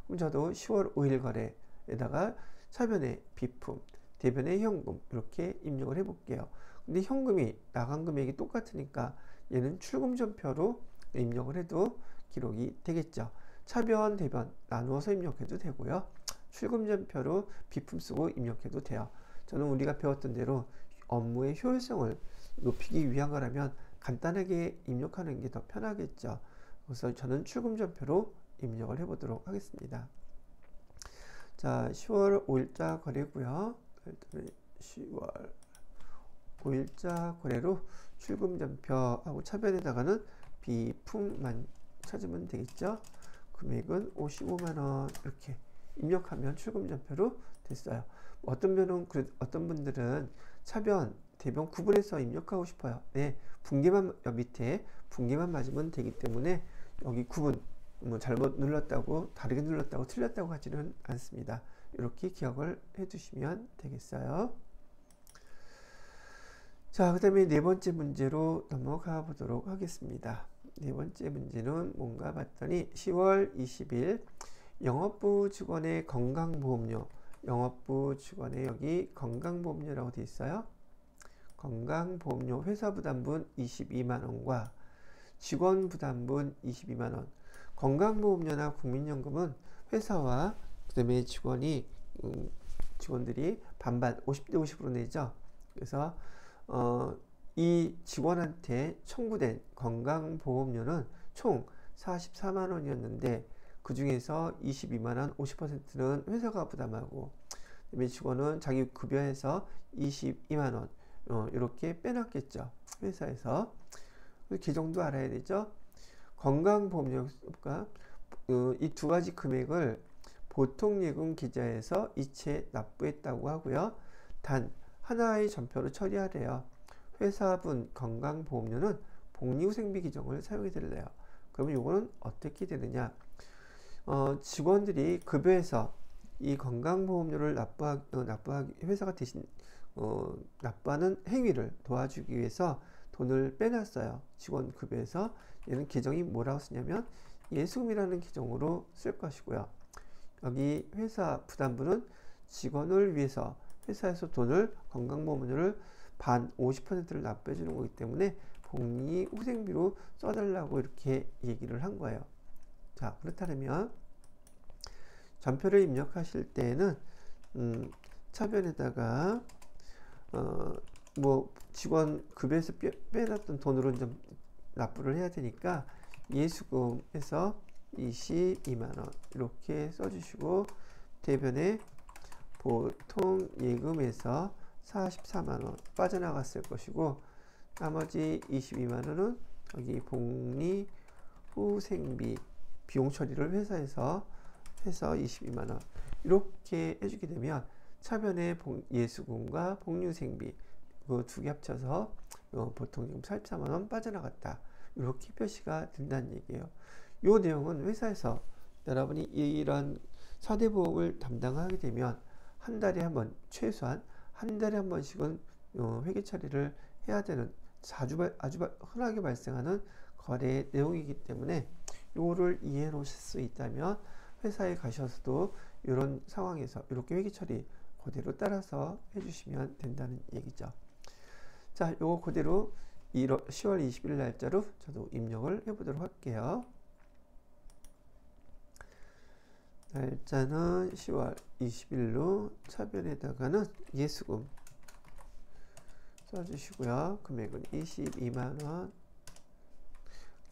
그럼 저도 10월 5일 거래에다가 차변에 비품, 대변에 현금 이렇게 입력을 해 볼게요. 근데 현금이 나간 금액이 똑같으니까 얘는 출금전표로 입력을 해도 기록이 되겠죠. 차변, 대변 나누어서 입력해도 되고요. 출금전표로 비품 쓰고 입력해도 돼요. 저는 우리가 배웠던 대로 업무의 효율성을 높이기 위한 거라면 간단하게 입력하는 게 더 편하겠죠. 그래서 저는 출금전표로 입력을 해보도록 하겠습니다. 자, 10월 5일자 거래고요. 10월 5일자 거래로 출금전표하고 차변에다가는 비품만 찾으면 되겠죠. 금액은 55만원 이렇게 입력하면 출금전표로 됐어요. 어떤 분들은 차변, 대변 구분해서 입력하고 싶어요. 네, 분기만 밑에 분기만 맞으면 되기 때문에 여기 구분 잘못 눌렀다고 다르게 눌렀다고 틀렸다고 하지는 않습니다. 이렇게 기억을 해두시면 되겠어요. 자, 그 다음에 네 번째 문제로 넘어가 보도록 하겠습니다. 네 번째 문제는 뭔가 봤더니 10월 20일 영업부 직원의 건강보험료, 영업부 직원의 여기 건강보험료라고 되어 있어요. 건강보험료 회사부담분 22만원과 직원부담분 22만원. 건강보험료나 국민연금은 회사와 그 다음에 직원들이 반반 50대 50으로 내죠. 그래서 이 직원한테 청구된 건강보험료는 총 44만원이었는데 그 중에서 22만원 50%는 회사가 부담하고 그다음에 직원은 자기 급여에서 22만원 이렇게 빼놨겠죠. 회사에서. 계정도 알아야 되죠. 건강보험료가 이 두 가지 금액을 보통예금 계좌에서 이체 납부했다고 하고요. 단 하나의 전표로 처리하래요. 회사분 건강보험료는 복리후생비 규정을 사용해 드릴래요. 그러면 이거는 어떻게 되느냐? 직원들이 급여에서 이 건강보험료를 회사가 대신 납부하는 행위를 도와주기 위해서 돈을 빼놨어요. 직원 급여에서. 얘는 계정이 뭐라고 쓰냐면 예수금이라는 계정으로 쓸 것이고요. 여기 회사 부담분은 직원을 위해서 회사에서 돈을 건강보험료를 반 50%를 납부해 주는 거기 때문에 복리후생비로 써달라고 이렇게 얘기를 한 거예요. 자, 그렇다면 전표를 입력하실 때는 차변에다가 직원 급여에서 빼놨던 돈으로 좀 납부를 해야 되니까 예수금에서 22만원 이렇게 써주시고 대변에 보통 예금에서 44만원 빠져나갔을 것이고 나머지 22만원은 여기 복리후생비 비용 처리를 회사에서 해서 22만원 이렇게 해주게 되면 차변에 예수금과 복리후생비 그 두 개 합쳐서 보통 지금 44만원 빠져나갔다 이렇게 표시가 된다는 얘기예요. 이 내용은 회사에서 여러분이 이런 사대보험을 담당하게 되면 한 달에 한 번, 최소한 한 달에 한 번씩은 회계 처리를 해야 되는 아주 흔하게 발생하는 거래 내용이기 때문에 이거를 이해해 놓으실 수 있다면 회사에 가셔서도 이런 상황에서 이렇게 회계 처리 그대로 따라서 해주시면 된다는 얘기죠. 자, 요거 그대로 10월 20일 날짜로 저도 입력을 해보도록 할게요. 날짜는 10월 20일로 차변에다가는 예수금 써주시고요. 금액은 22만원.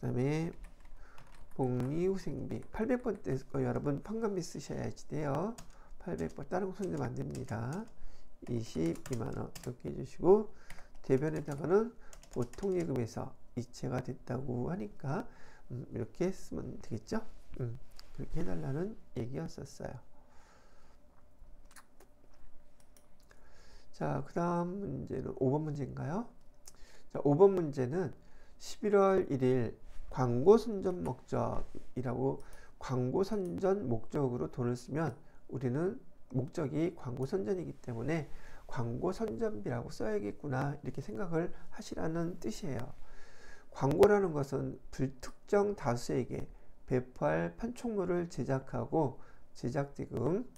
그 다음에 복리후생비 800번 때 여러분 판관비 쓰셔야지 돼요. 800번 다른 거 손대면 안됩니다. 22만원 이렇게 해주시고, 대변에다가는 보통예금에서 이체가 됐다고 하니까 이렇게 쓰면 되겠죠. 그렇게 해달라는 얘기였었어요. 자, 그 다음 문제는 5번 문제인가요? 자, 5번 문제는 11월 1일 광고 선전 목적이라고, 광고 선전 목적으로 돈을 쓰면 우리는 목적이 광고 선전이기 때문에 광고 선전비라고 써야겠구나, 이렇게 생각을 하시라는 뜻이에요. 광고라는 것은 불특정 다수에게 배포할 판촉물을 제작하고 제작지금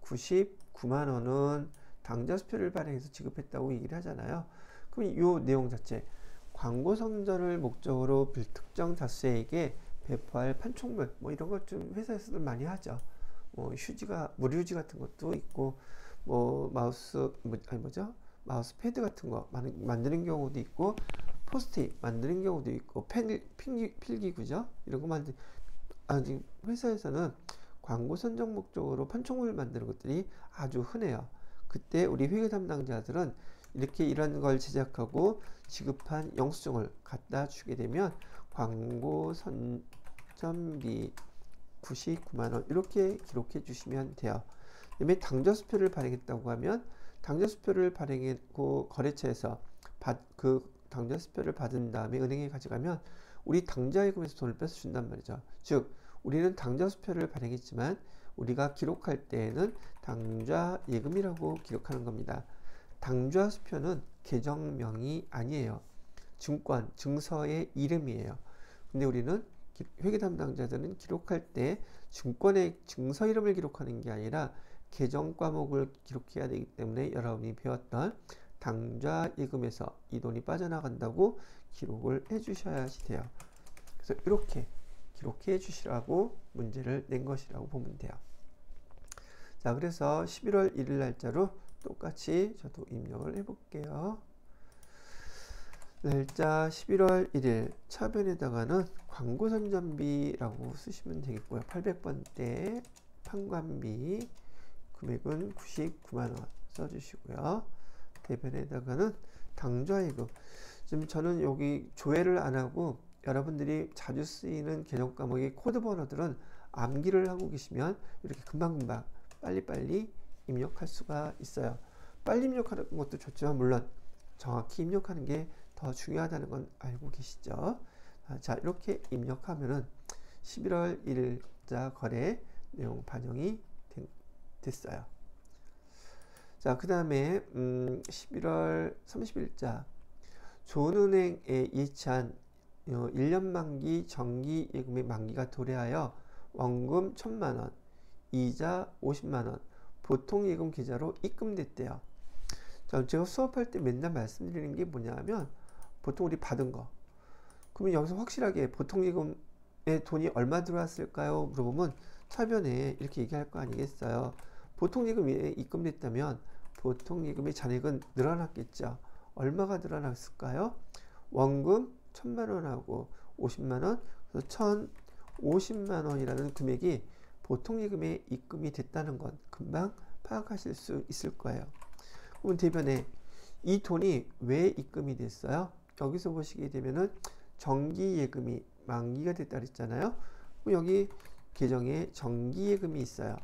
99만원은 당좌수표를 발행해서 지급했다고 얘기를 하잖아요. 그럼 이 내용 자체, 광고 선전을 목적으로 불특정 다수에게 배포할 판촉물, 뭐 이런 것 좀 회사에서도 많이 하죠. 뭐 휴지가, 무료휴지 같은 것도 있고, 뭐 마우스, 마우스 패드 같은 거 만드는 경우도 있고, 포스트잇 만드는 경우도 있고, 필기구죠. 이런 거 아직 회사에서는 광고 선정 목적으로 판촉물을 만드는 것들이 아주 흔해요. 그때 우리 회계 담당자들은 이렇게 이런 걸 제작하고 지급한 영수증을 갖다 주게 되면 광고 선전비 99만원 이렇게 기록해 주시면 돼요. 그다음에 당좌수표를 발행했다고 하면 당좌수표를 발행했고 거래처에서 그 당좌수표를 받은 다음에 은행에 가져가면 우리 당좌예금에서 돈을 뺏어 준단 말이죠. 즉 우리는 당좌수표를 발행했지만 우리가 기록할 때에는 당좌예금이라고 기록하는 겁니다. 당좌수표는 계정명이 아니에요. 증권, 증서의 이름이에요. 근데 우리는 회계 담당자들은 기록할 때 증권의 증서 이름을 기록하는 게 아니라 계정 과목을 기록해야 되기 때문에 여러분이 배웠던 당좌예금에서 이 돈이 빠져나간다고 기록을 해 주셔야 돼요. 그래서 이렇게 기록해 주시라고 문제를 낸 것이라고 보면 돼요. 자, 그래서 11월 1일 날짜로 똑같이 저도 입력을 해 볼게요. 날짜 11월 1일 차변에다가는 광고 선전비라고 쓰시면 되겠고요. 800번대 판관비 금액은 99만원 써주시고요. 대변에다가는 당좌예금, 지금 저는 여기 조회를 안 하고 여러분들이 자주 쓰이는 계정 과목의 코드 번호들은 암기를 하고 계시면 이렇게 금방금방 빨리빨리 입력할 수가 있어요. 빨리 입력하는 것도 좋지만 물론 정확히 입력하는 게 더 중요하다는 건 알고 계시죠? 자, 이렇게 입력하면은 11월 1일자 거래 내용 반영이 됐어요. 자, 그 다음에 11월 30일자 좋은은행에 예치한 1년 만기 정기예금의 만기가 도래하여 원금 1000만원, 이자 50만원, 보통예금 계좌로 입금됐대요. 자, 제가 수업할 때 맨날 말씀드리는 게 뭐냐면 보통 우리 받은 거, 그러면 여기서 확실하게 보통예금에 돈이 얼마 들어왔을까요? 물어보면 차변에 이렇게 얘기할 거 아니겠어요? 보통예금에 입금됐다면 보통예금의 잔액은 늘어났겠죠. 얼마가 늘어났을까요? 원금 1000만원하고 50만원, 그래서 1050만원이라는 금액이 보통예금에 입금이 됐다는 건 금방 파악하실 수 있을 거예요. 그럼 대변에 이 돈이 왜 입금이 됐어요? 여기서 보시게 되면은 정기예금이 만기가 됐다 그랬잖아요. 여기 계정에 정기예금이 있어요.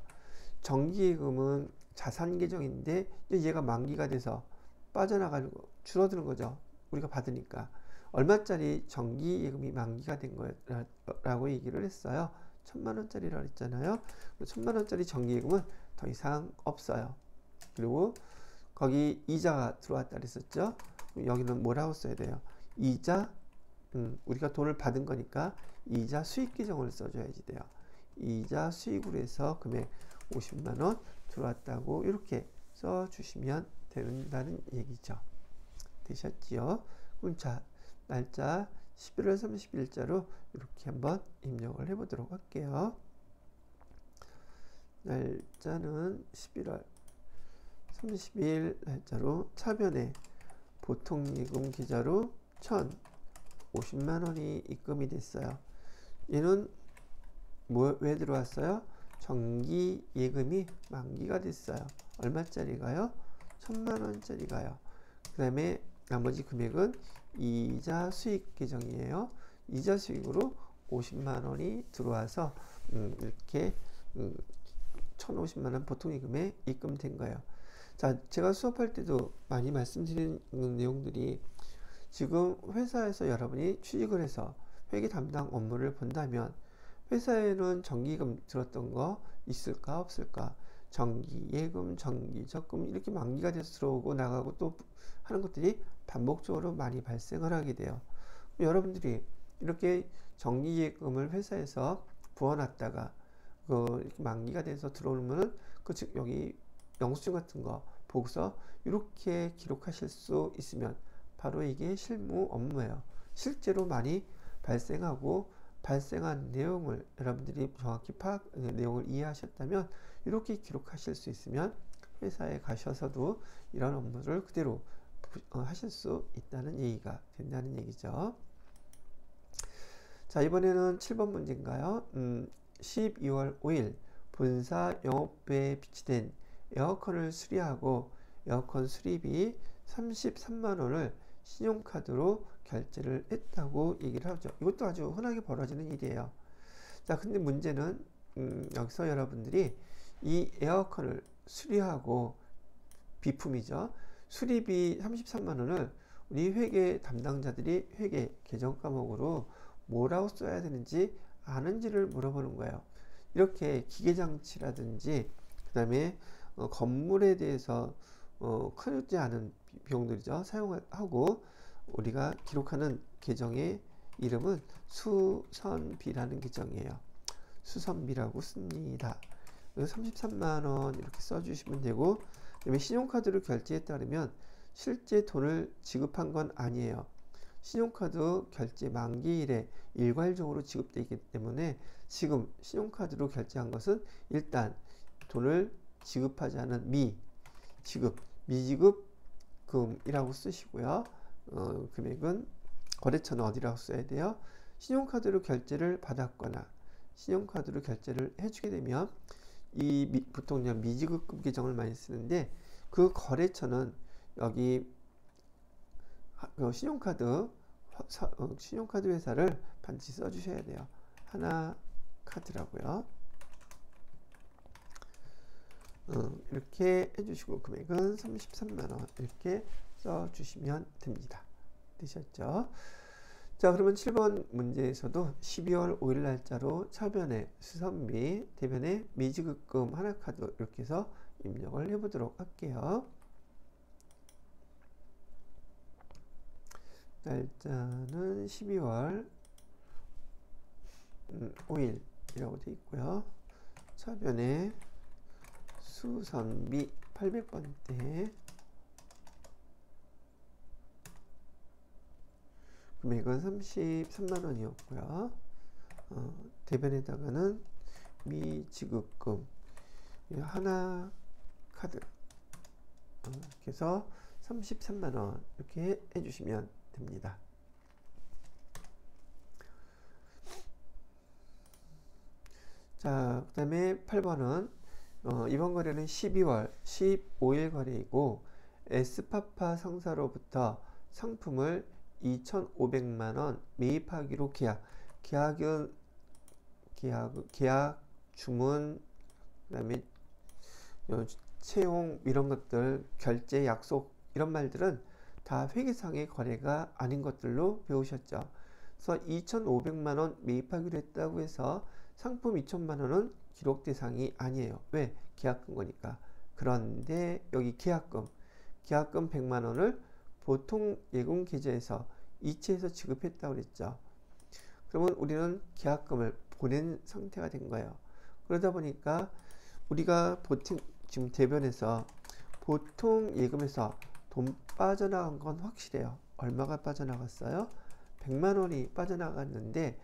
정기예금은 자산 계정인데 얘가 만기가 돼서 빠져나가는 거, 줄어드는 거죠. 우리가 받으니까. 얼마짜리 정기예금이 만기가 된 거라고 얘기를 했어요. 1000만원짜리라고 했잖아요. 1000만원짜리 정기예금은 더 이상 없어요. 그리고 거기 이자가 들어왔다 그랬었죠. 여기는 뭐라고 써야 돼요? 이자, 우리가 돈을 받은 거니까 이자 수익 계정을 써줘야지 돼요. 이자 수익으로 해서 금액 50만원 들어왔다고 이렇게 써주시면 된다는 얘기죠. 되셨지요? 그럼 자, 날짜 11월 30일자로 이렇게 한번 입력을 해 보도록 할게요. 날짜는 11월 30일 날짜로 차변에 보통예금 계좌로 1050만원이 입금이 됐어요. 얘는 왜 들어왔어요? 정기예금이 만기가 됐어요. 얼마짜리가요? 1,000만 원짜리 가요. 그 다음에 나머지 금액은 이자 수익 계정이에요. 이자 수익으로 50만 원이 들어와서 이렇게 1,050만 원 보통예금에 입금된 거예요. 자, 제가 수업할 때도 많이 말씀드린 내용들이 지금 회사에서 여러분이 취직을 해서 회계 담당 업무를 본다면 회사에는 정기금 들었던 거 있을까 없을까? 정기 예금, 정기 적금 이렇게 만기가 돼서 들어오고 나가고 또 하는 것들이 반복적으로 많이 발생을 하게 돼요. 여러분들이 이렇게 정기 예금을 회사에서 부어놨다가 이렇게 만기가 돼서 들어오면은 즉 여기 영수증 같은 거 보고서 이렇게 기록하실 수 있으면 바로 이게 실무 업무예요. 실제로 많이 발생하고 발생한 내용을 여러분들이 정확히 내용을 이해하셨다면 이렇게 기록하실 수 있으면 회사에 가셔서도 이런 업무를 그대로 하실 수 있다는 얘기가 된다는 얘기죠. 자, 이번에는 7번 문제인가요? 12월 5일 본사 영업부에 비치된 에어컨을 수리하고 에어컨 수리비 33만 원을 신용카드로 결제를 했다고 얘기를 하죠. 이것도 아주 흔하게 벌어지는 일이에요. 자, 근데 문제는 여기서 여러분들이 이 에어컨을 수리하고 비품이죠. 수리비 33만 원을 우리 회계 담당자들이 회계 계정 과목으로 뭐라고 써야 되는지 아는지를 물어보는 거예요. 이렇게 기계장치라든지 그 다음에 건물에 대해서 크지 않은 비용들이죠. 사용하고 우리가 기록하는 계정의 이름은 수선비라는 계정이에요. 수선비라고 씁니다. 33만 원 이렇게 써주시면 되고, 그다음에 신용카드로 결제했다 그러면 실제 돈을 지급한 건 아니에요. 신용카드 결제 만기일에 일괄적으로 지급되기 때문에 지금 신용카드로 결제한 것은 일단 돈을 지급하지 않은 미지급금이라고 쓰시고요. 금액은 거래처는 어디라고 써야 돼요? 신용카드로 결제를 받았거나 신용카드로 결제를 해주게 되면 보통 미지급금 계정을 많이 쓰는데 그 거래처는 여기 신용카드 회사를 반드시 써주셔야 돼요. 하나카드라고요. 이렇게 해주시고 금액은 33만 원 이렇게 써주시면 됩니다. 되셨죠? 자, 그러면 7번 문제에서도 12월 5일 날짜로 차변에 수선비, 대변에 미지급금 하나카드 이렇게 해서 입력을 해보도록 할게요. 날짜는 12월 5일이라고 되어 있고요. 차변에 수선비 800번대 금액은 33만 원이었고요. 대변에다가는 미지급금 하나 카드 이렇게 해서 33만 원 이렇게 해주시면 됩니다. 자, 그 다음에 8번은 이번 거래는 12월 15일 거래이고 에스파파 상사로부터 상품을 2,500만원 매입하기로 계약 주문 그 다음에 채용 이런 것들 결제 약속 이런 말들은 다 회계상의 거래가 아닌 것들로 배우셨죠. 그래서 2,500만원 매입하기로 했다고 해서 상품 2,000만원은 기록 대상이 아니에요. 왜? 계약금 거니까. 그런데 여기 계약금 100만원을 보통 예금 계좌에서 이체해서 지급했다고 그랬죠. 그러면 우리는 계약금을 보낸 상태가 된 거예요. 그러다 보니까 우리가 지금 대변에서 보통 예금에서 돈 빠져나간 건 확실해요. 얼마가 빠져나갔어요? 100만원이 빠져나갔는데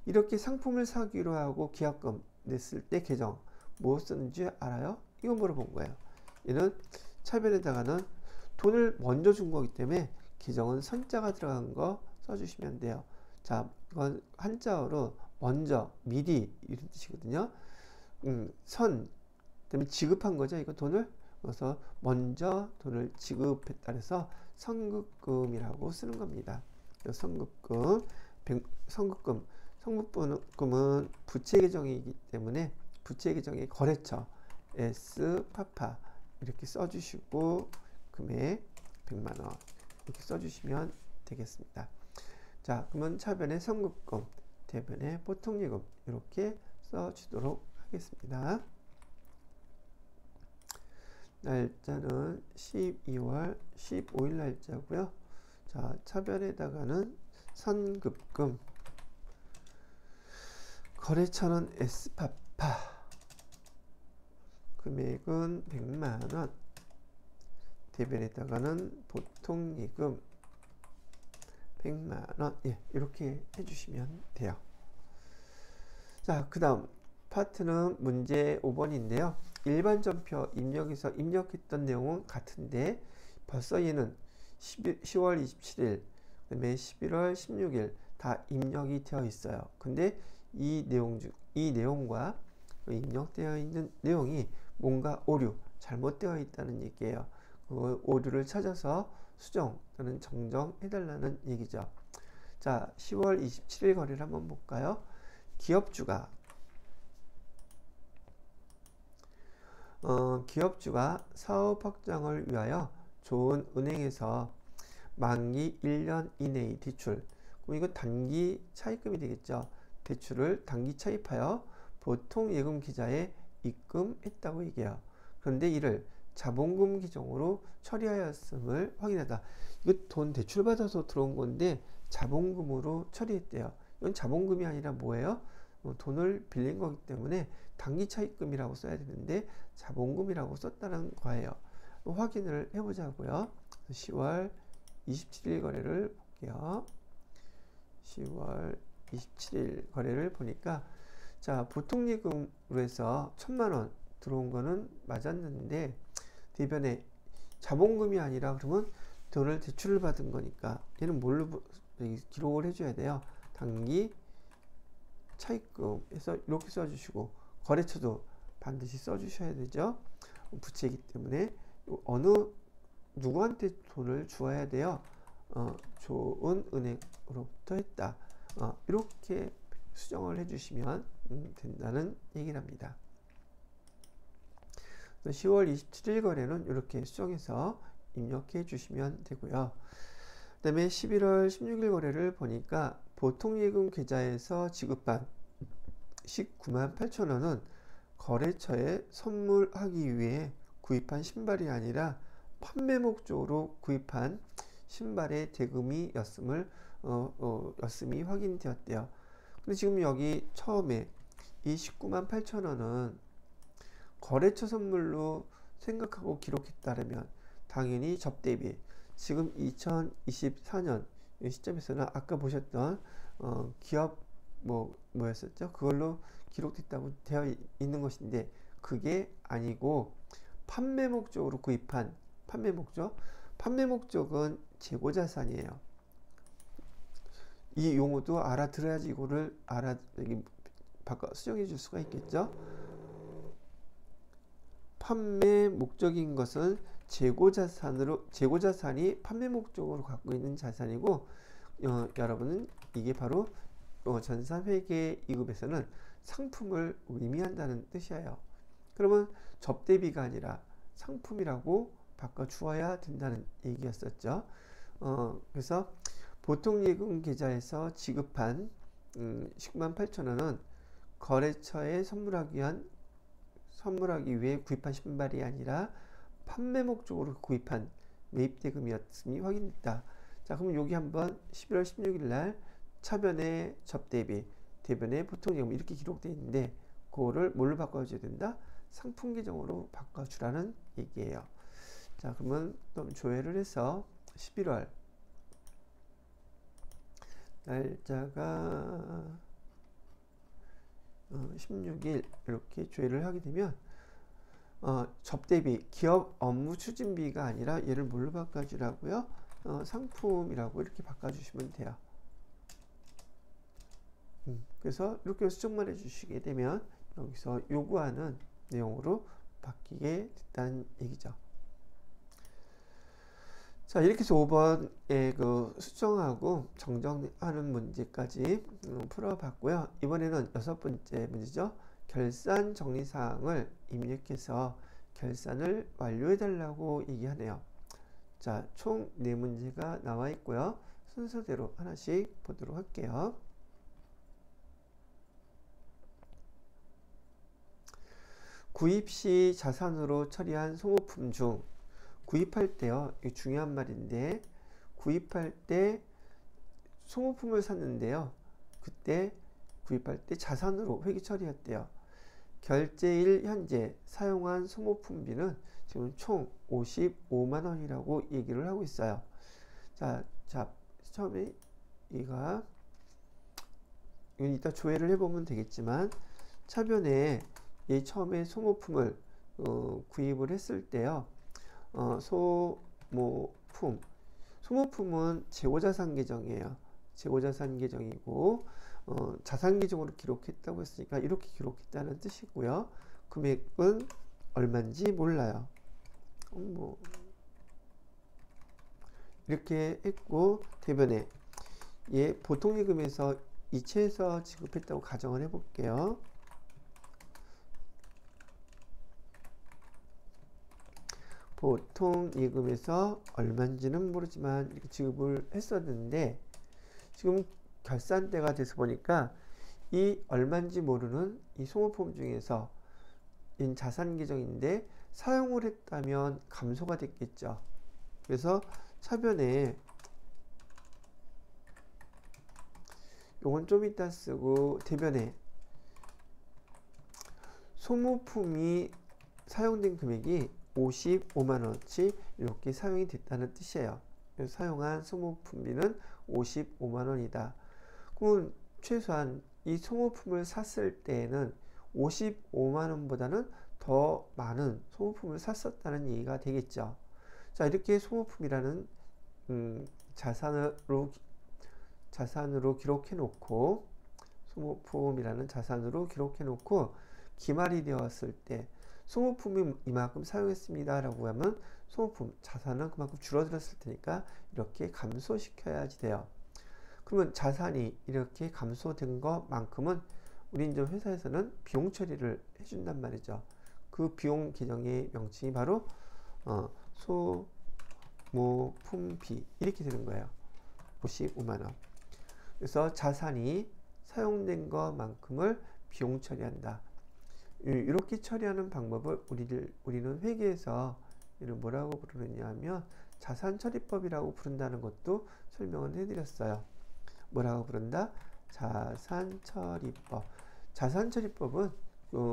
이렇게 상품을 사기로 하고 계약금 냈을 때 계정 뭐 쓰는지 알아요? 이거 물어본 거예요. 얘는 차변에다가는 돈을 먼저 준 거기 때문에 계정은 선자가 들어간 거 써주시면 돼요. 자, 이건 한자어로 먼저, 미리 이런 뜻이거든요. 그다음에 지급한 거죠. 이거 돈을 그래서 먼저 돈을 지급했다 해서 선급금이라고 쓰는 겁니다. 선급금, 선급금은 부채 계정이기 때문에 부채 계정의 거래처 S 파파 이렇게 써주시고 금액 100만 원 이렇게 써주시면 되겠습니다. 자, 그러면 차변에 선급금, 대변에 보통예금 이렇게 써주도록 하겠습니다. 날짜는 12월 15일 날짜고요. 자, 차변에다가는 선급금, 거래처는 S파파, 금액은 100만원, 대변에다가는 보통예금 100만원, 예, 이렇게 해주시면 돼요. 자, 그 다음 파트는 문제 5번인데요. 일반 전표 입력에서 입력했던 내용은 같은데 벌써 얘는 10월 27일, 그 다음에 11월 16일 다 입력이 되어 있어요. 근데 이 내용과 입력되어 있는 내용이 뭔가 오류, 잘못되어 있다는 얘기예요. 그 오류를 찾아서 수정 또는 정정해 달라는 얘기죠. 자, 10월 27일 거래를 한번 볼까요? 기업주가 사업 확장을 위하여 좋은 은행에서 만기 1년 이내의 대출, 그럼 이거 단기 차입금이 되겠죠. 대출을 단기 차입하여 보통 예금 계좌에 입금했다고 얘기해요. 그런데 이를 자본금 계정으로 처리하였음을 확인하다. 이거 돈 대출 받아서 들어온 건데 자본금으로 처리했대요. 이건 자본금이 아니라 뭐예요? 돈을 빌린 거기 때문에 단기 차입금이라고 써야 되는데 자본금이라고 썼다는 거예요. 확인을 해보자고요. 10월 27일 거래를 볼게요. 10월 27일 거래를 보니까 자, 보통예금으로 해서 1000만원 들어온 거는 맞았는데 대변에 자본금이 아니라 그러면 돈을 대출을 받은 거니까 얘는 뭘로 기록을 해줘야 돼요. 단기 차입금에서 이렇게 써주시고 거래처도 반드시 써주셔야 되죠. 부채이기 때문에 누구한테 돈을 주어야 돼요. 좋은 은행으로부터 했다. 이렇게 수정을 해주시면 된다는 얘기를 합니다. 10월 27일 거래는 이렇게 수정해서 입력해 주시면 되고요. 그 다음에 11월 16일 거래를 보니까 보통예금 계좌에서 지급한 19만 8천원은 거래처에 선물하기 위해 구입한 신발이 아니라 판매 목적으로 구입한 신발의 대금이었음이 확인되었대요. 근데 지금 여기 처음에 이 19만 8천원은 거래처 선물로 생각하고 기록했다면 당연히 접대비, 지금 2024년 이 시점에서는 아까 보셨던 기업 뭐였었죠? 그걸로 기록됐다고 되어 있는 것인데 그게 아니고 판매 목적으로 구입한 판매 목적은 재고자산이에요. 이 용어도 알아들어야지 이거를 바꿔 수정해 줄 수가 있겠죠. 판매 목적인 것은 재고자산이 판매 목적으로 갖고 있는 자산이고 여러분은 이게 바로 전산회계 2급에서는 상품을 의미한다는 뜻이에요. 그러면 접대비가 아니라 상품이라고 바꿔 주어야 된다는 얘기였었죠. 그래서 보통예금 계좌에서 지급한 19만 8천원은 거래처에 선물하기 위해 구입한 신발이 아니라 판매 목적으로 구입한 매입대금이었음이 확인됐다. 자, 그럼 여기 한번 11월 16일 날 차변에 접대비, 대변에 보통예금 이렇게 기록되어 있는데 그거를 뭘로 바꿔줘야 된다? 상품 계정으로 바꿔주라는 얘기예요. 자, 그러면 좀 조회를 해서 11월 날짜가 16일 이렇게 조회를 하게 되면 접대비, 기업 업무 추진비가 아니라 얘를 뭘로 바꿔주라고요? 상품이라고 이렇게 바꿔주시면 돼요. 그래서 이렇게 수정만 해주시게 되면 여기서 요구하는 내용으로 바뀌게 됐다는 얘기죠. 자, 이렇게 해서 5번의 그 수정하고 정정하는 문제까지 풀어봤고요. 이번에는 6번째 문제죠. 결산 정리사항을 입력해서 결산을 완료해달라고 얘기하네요. 자, 총 4문제가 나와 있고요. 순서대로 하나씩 보도록 할게요. 구입 시 자산으로 처리한 소모품 중 구입할 때요. 이거 중요한 말인데 구입할 때 소모품을 샀는데요. 그때 구입할 때 자산으로 회계 처리했대요. 결제일 현재 사용한 소모품비는 지금 총 55만 원이라고 얘기를 하고 있어요. 자, 처음에 이건 이따 조회를 해보면 되겠지만 차변에 이 처음에 소모품을 구입을 했을 때요. 소모품은 재고자산 계정이에요. 재고자산 계정이고 자산 계정으로 기록했다고 했으니까 이렇게 기록했다는 뜻이고요. 금액은 얼마인지 몰라요. 이렇게 했고 대변에 보통예금에서 이체해서 지급했다고 가정을 해볼게요. 보통예금에서 얼마인지는 모르지만 이렇게 지급을 했었는데 지금 결산대가 돼서 보니까 이 얼마인지 모르는 이 소모품 중에서 자산 계정인데 사용을 했다면 감소가 됐겠죠. 그래서 차변에 요건 좀 이따 쓰고 대변에 소모품이 사용된 금액이 55만원어치 이렇게 사용이 됐다는 뜻이에요. 사용한 소모품비는 55만원이다. 그럼 최소한 이 소모품을 샀을 때에는 55만원보다는 더 많은 소모품을 샀었다는 얘기가 되겠죠. 자, 이렇게 소모품이라는 자산으로 기록해 놓고 소모품이라는 자산으로 기록해 놓고 기말이 되었을 때 소모품이 이만큼 사용했습니다 라고 하면 소모품 자산은 그만큼 줄어들었을 테니까 이렇게 감소시켜야지 돼요. 그러면 자산이 이렇게 감소된 것만큼은 우리 이제 회사에서는 비용 처리를 해준단 말이죠. 그 비용 계정의 명칭이 바로 소모품비 이렇게 되는 거예요. 55만원. 그래서 자산이 사용된 것만큼을 비용 처리한다. 이렇게 처리하는 방법을 우리는 회계에서 이를 뭐라고 부르느냐 하면 자산처리법이라고 부른다는 것도 설명을 해드렸어요. 뭐라고 부른다? 자산처리법. 자산처리법은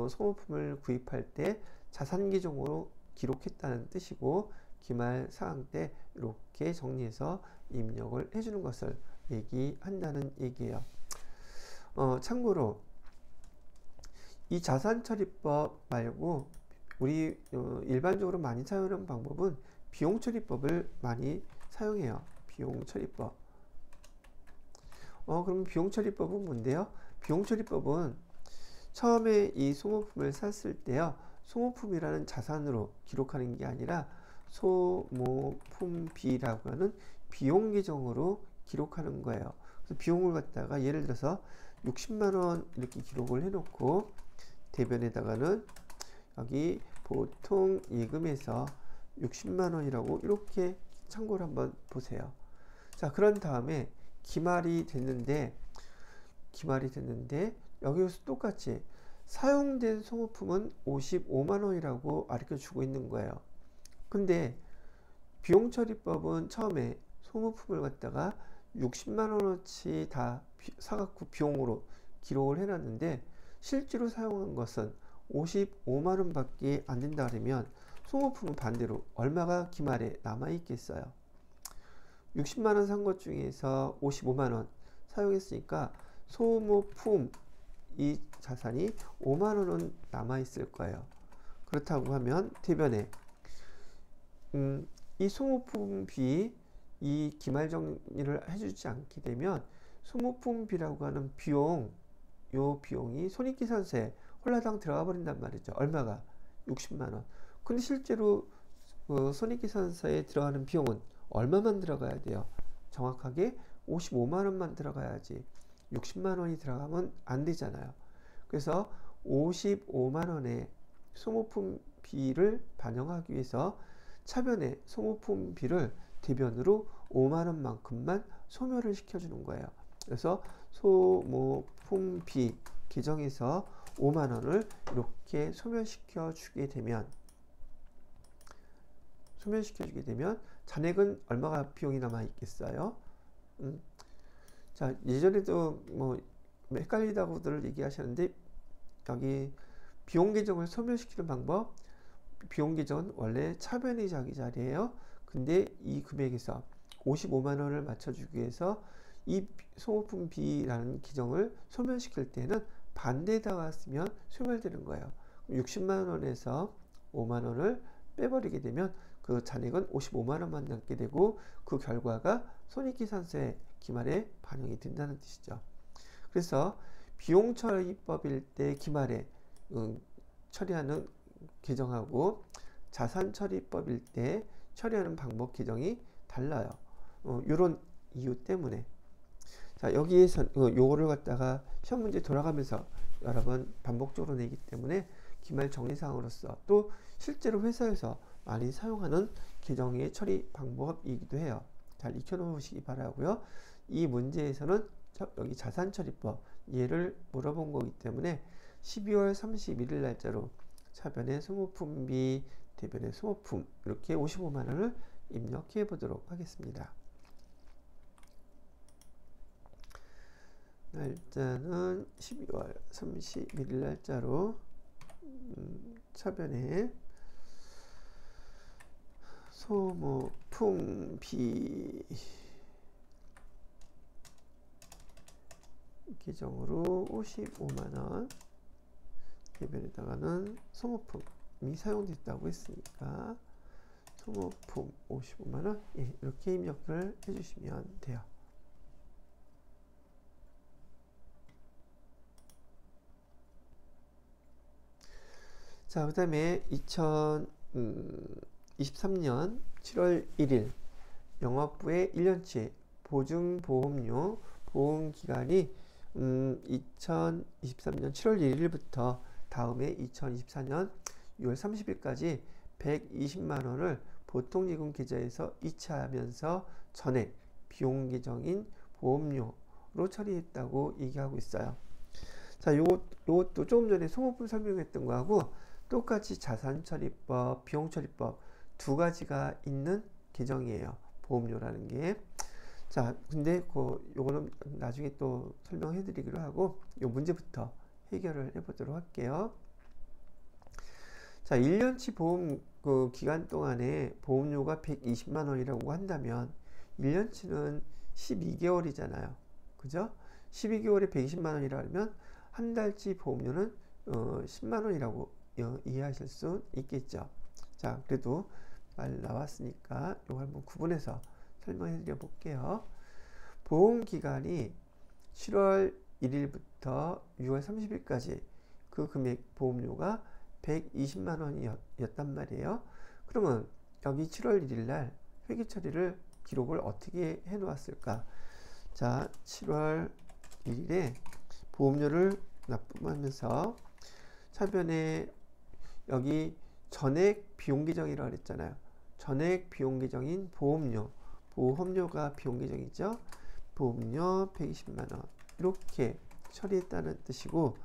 소모품을 구입할 때 자산계정으로 기록했다는 뜻이고 기말 사항 때 이렇게 정리해서 입력을 해주는 것을 얘기한다는 얘기예요. 참고로 이 자산처리법 말고 우리 일반적으로 많이 사용하는 방법은 비용처리법을 많이 사용해요. 비용처리법. 그럼 비용처리법은 뭔데요? 비용처리법은 처음에 이 소모품을 샀을 때요. 소모품이라는 자산으로 기록하는 게 아니라 소모품비라고 하는 비용 계정으로 기록하는 거예요. 그래서 비용을 갖다가 예를 들어서 60만원 이렇게 기록을 해놓고 대변에다가는 여기 보통 예금에서 60만원이라고 이렇게 참고를 한번 보세요. 자, 그런 다음에 기말이 됐는데 여기서 똑같이 사용된 소모품은 55만원이라고 가르쳐 주고 있는 거예요. 근데 비용처리법은 처음에 소모품을 갖다가 60만원어치 다 사갖고 비용으로 기록을 해놨는데 실제로 사용한 것은 55만원 밖에 안 된다 그러면 소모품은 반대로 얼마가 기말에 남아있겠어요? 60만원 산 것 중에서 55만원 사용했으니까 소모품 이 자산이 5만원은 남아있을 거예요. 그렇다고 하면 대변에 이 소모품비 이 기말 정리를 해주지 않게 되면 소모품비라고 하는 비용, 요 비용이 손익계산서에 홀라당 들어가 버린단 말이죠. 얼마가? 60만 원. 근데 실제로 손익계산서에 들어가는 비용은 얼마만 들어가야 돼요? 정확하게 55만 원만 들어가야지 60만 원이 들어가면 안 되잖아요. 그래서 55만 원의 소모품비를 반영하기 위해서 차변에 소모품비를 대변으로 5만 원만큼만 소멸을 시켜주는 거예요. 그래서 소모품비 계정에서 5만 원을 이렇게 소멸시켜 주게 되면 잔액은 얼마가 비용이 남아 있겠어요? 자, 예전에도 뭐 헷갈리다고들 얘기하셨는데 여기 비용 계정을 소멸시키는 방법, 비용 계정은 원래 차변의 자기 자리예요. 근데 이 금액에서 55만 원을 맞춰주기 위해서 이 소모품비라는 계정을 소멸시킬 때는 반대에다가 쓰면 소멸되는 거예요. 60만 원에서 5만 원을 빼버리게 되면 그 잔액은 55만 원만 남게 되고 그 결과가 손익계산서의 기말에 반영이 된다는 뜻이죠. 그래서 비용처리법일 때 기말에 처리하는 계정하고 자산처리법일 때 처리하는 방법 계정이 달라요. 이런 이유 때문에. 자, 여기에서 요거를 갖다가 시험 문제 돌아가면서 여러 번 반복적으로 내기 때문에 기말 정리사항으로서 또 실제로 회사에서 많이 사용하는 계정의 처리 방법이기도 해요. 잘 익혀놓으시기 바라고요. 이 문제에서는 여기 자산처리법 얘를 물어본 거기 때문에 12월 31일 날짜로 차변의 소모품비, 대변의 소모품 이렇게 55만 원을 입력해 보도록 하겠습니다. 날짜는 12월 31일 날짜로 차변의 소모품비 계정으로 55만 원, 대변에다가는 소모품이 사용됐다고 했으니까 소모품 55만 원, 예, 이렇게 입력을 해주시면 돼요. 자, 그 다음에 2023년 7월 1일 영업부의 1년치 보증보험료 보험기간이 2023년 7월 1일부터 다음해 2024년 6월 30일까지 120만원을 보통예금 계좌에서 이체하면서 전액 비용계정인 보험료로 처리했다고 얘기하고 있어요. 자, 요것도 조금 전에 소모품 설명했던 거하고 똑같이 자산처리법, 비용처리법 두 가지가 있는 계정이에요. 보험료라는 게. 자, 근데 요거는 나중에 또 설명해 드리기로 하고 요 문제부터 해결을 해 보도록 할게요. 자, 1년치 보험 기간 동안에 보험료가 120만 원이라고 한다면 1년치는 12개월이잖아요. 그죠? 12개월에 120만 원이라면 한 달치 보험료는 10만 원이라고 이해하실 수 있겠죠. 자, 그래도 말 나왔으니까 이거 한번 구분해서 설명해 드려 볼게요. 보험 기간이 7월 1일부터 6월 30일까지 그 금액 보험료가 120만 원이었단 말이에요. 그러면 여기 7월 1일 날 회계 처리를 기록을 어떻게 해 놓았을까? 자, 7월 1일에 보험료를 납부하면서 차변에 여기 전액 비용 계정이라고 그랬잖아요. 전액 비용 계정인 보험료가 비용 계정이죠. 보험료 120만 원 이렇게 처리했다는 뜻이고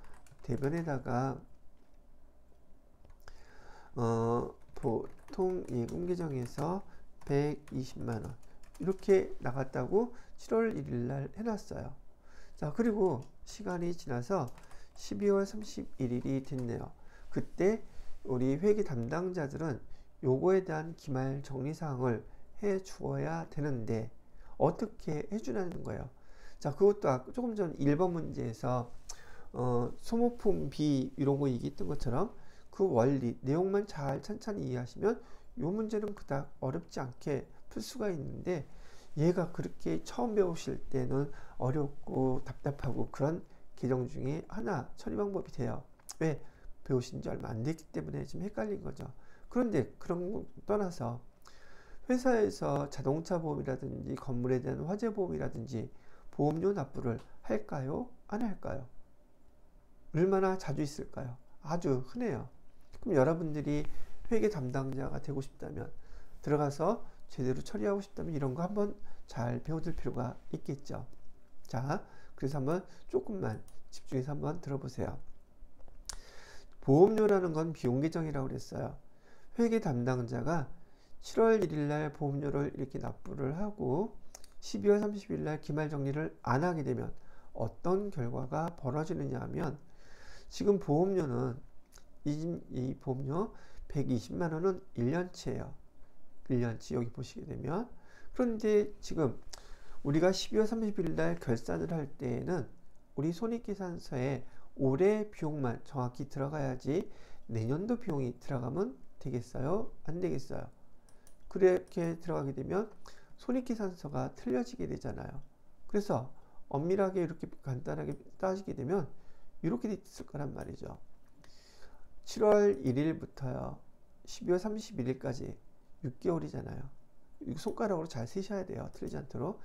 대변에다가 보통 예금 계정에서 120만 원 이렇게 나갔다고 7월 1일 날 해놨어요. 자, 그리고 시간이 지나서 12월 31일이 됐네요. 그때 우리 회계 담당자들은 요거에 대한 기말 정리사항을 해 주어야 되는데 어떻게 해주라는 거예요. 자, 그것도 조금 전 1번 문제에서 소모품비 이런 거 얘기했던 것처럼 그 원리 내용만 잘 천천히 이해하시면 요 문제는 그닥 어렵지 않게 풀 수가 있는데 얘가 그렇게 처음 배우실 때는 어렵고 답답하고 그런 계정 중에 하나 처리 방법이 돼요. 왜? 배우신 지 얼마 안 됐기 때문에 지금 헷갈린 거죠. 그런데 그런 거 떠나서 회사에서 자동차 보험이라든지 건물에 대한 화재 보험이라든지 보험료 납부를 할까요? 안 할까요? 얼마나 자주 있을까요? 아주 흔해요. 그럼 여러분들이 회계 담당자가 되고 싶다면, 들어가서 제대로 처리하고 싶다면 이런 거 한번 잘 배워둘 필요가 있겠죠. 자, 그래서 한번 조금만 집중해서 한번 들어보세요. 보험료라는 건 비용 계정이라고 그랬어요. 회계 담당자가 7월 1일 날 보험료를 이렇게 납부를 하고 12월 30일 날 기말 정리를 안 하게 되면 어떤 결과가 벌어지느냐 하면, 지금 보험료는 이 보험료 120만 원은 1년치예요. 1년치 여기 보시게 되면, 그런데 지금 우리가 12월 30일 날 결산을 할 때에는 우리 손익계산서에 올해 비용만 정확히 들어가야지 내년도 비용이 들어가면 되겠어요? 안 되겠어요? 그렇게 들어가게 되면 손익계산서가 틀려지게 되잖아요. 그래서 엄밀하게 이렇게 간단하게 따지게 되면 이렇게 돼 있을 거란 말이죠. 7월 1일부터요 12월 31일까지 6개월이잖아요. 손가락으로 잘 세셔야 돼요. 틀리지 않도록.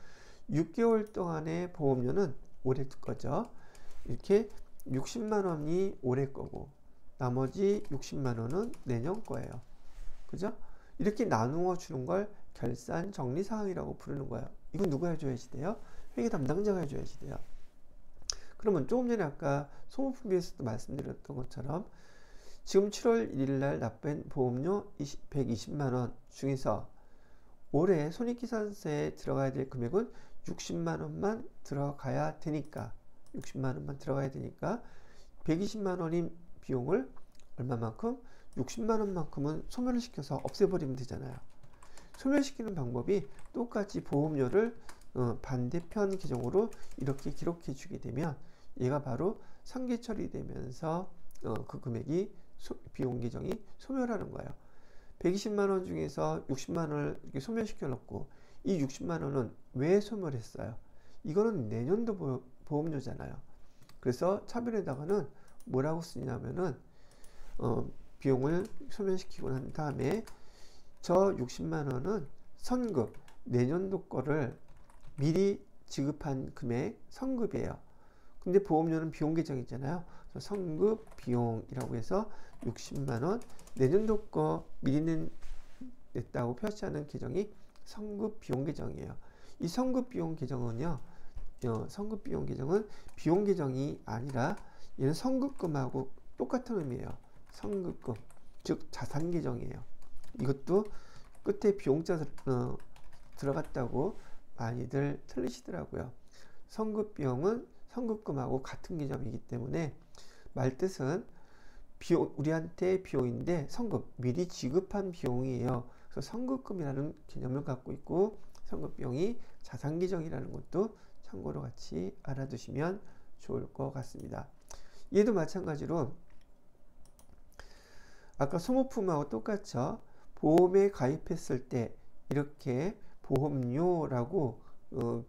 6개월 동안의 보험료는 올해 거죠. 이렇게 60만 원이 올해 거고 나머지 60만 원은 내년 거예요. 그죠? 이렇게 나누어 주는 걸 결산 정리 사항이라고 부르는 거예요. 이건 누가 해줘야지 돼요? 회계 담당자가 해줘야지 돼요. 그러면 조금 전에 아까 소모품비에서도 말씀드렸던 것처럼 지금 7월 1일 날 납부한 보험료 120만 원 중에서 올해 손익계산서에 들어가야 될 금액은 60만 원만 들어가야 되니까 120만 원인 비용을 얼마만큼? 60만 원만큼은 소멸을 시켜서 없애버리면 되잖아요. 소멸시키는 방법이 똑같이 보험료를 반대편 계정으로 이렇게 기록해 주게 되면 얘가 바로 상계 처리되면서 그 금액이 비용 계정이 소멸하는 거예요. 120만 원 중에서 60만 원을 이렇게 소멸시켜 놓고 이 60만 원은 왜 소멸했어요? 이거는 내년도 보험료잖아요. 그래서 차별에다가는 뭐라고 쓰냐면은 비용을 소멸시키고 난 다음에 저 60만 원은 선급, 내년도 거를 미리 지급한 금액 선급이에요. 근데 보험료는 비용 계정이잖아요. 선급 비용이라고 해서 60만 원, 내년도 거 미리 냈다고 표시하는 계정이 선급 비용 계정이에요. 이 선급 비용 계정은요, 선급 비용 계정은 비용 계정이 아니라 얘는 선급금하고 똑같은 의미예요. 선급금, 즉 자산 계정이에요. 이것도 끝에 비용자 들어갔다고 많이들 틀리시더라고요. 선급 비용은 선급금하고 같은 개념이기 때문에 말뜻은 비용, 우리한테 비용인데 선급, 미리 지급한 비용이에요. 그래서 선급금이라는 개념을 갖고 있고 선급 비용이 자산 계정이라는 것도 참고로 같이 알아두시면 좋을 것 같습니다. 얘도 마찬가지로 아까 소모품하고 똑같죠. 보험에 가입했을 때 이렇게 보험료라고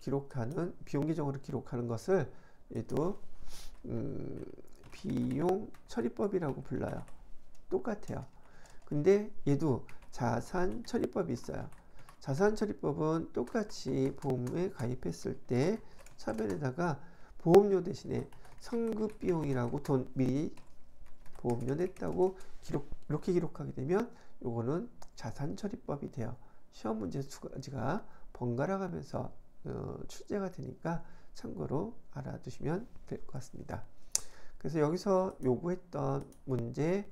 기록하는 비용 계정으로 기록하는 것을 얘도 비용 처리법이라고 불러요. 똑같아요. 근데 얘도 자산 처리법이 있어요. 자산 처리법은 똑같이 보험에 가입했을 때 차변에다가 보험료 대신에 선급 비용이라고 돈 미리 보험료 냈다고 이렇게 기록하게 되면 요거는 자산 처리법이 돼요. 시험 문제 두 가지가 번갈아 가면서 출제가 되니까 참고로 알아두시면 될 것 같습니다. 그래서 여기서 요구했던 문제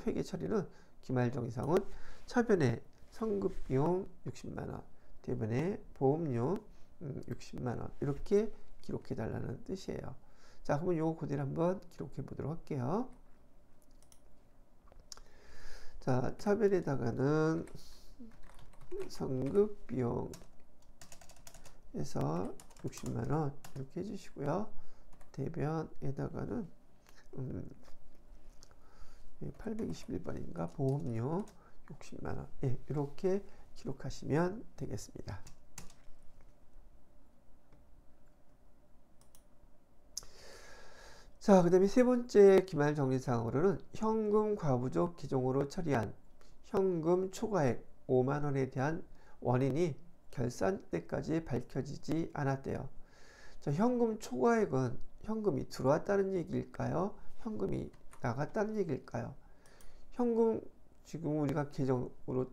회계 처리는 기말정의사항은 차변에 선급비용 60만원, 대변에 보험료 60만원 이렇게 기록해 달라는 뜻이에요. 자, 그러면 요거 그대로 한번 기록해 보도록 할게요. 자, 차변에다가는 선급비용에서 60만원 이렇게 해주시고요. 대변에다가는 821번인가 보험료 60만원 이렇게 기록하시면 되겠습니다. 자, 그 다음에 세 번째 기말 정리사항으로는 현금 과부족 기종으로 처리한 현금 초과액 5만원에 대한 원인이 결산 때까지 밝혀지지 않았대요. 자, 현금 초과액은 현금이 들어왔다는 얘기일까요? 현금이 나갔다는 얘기일까요? 현금, 지금 우리가 계정으로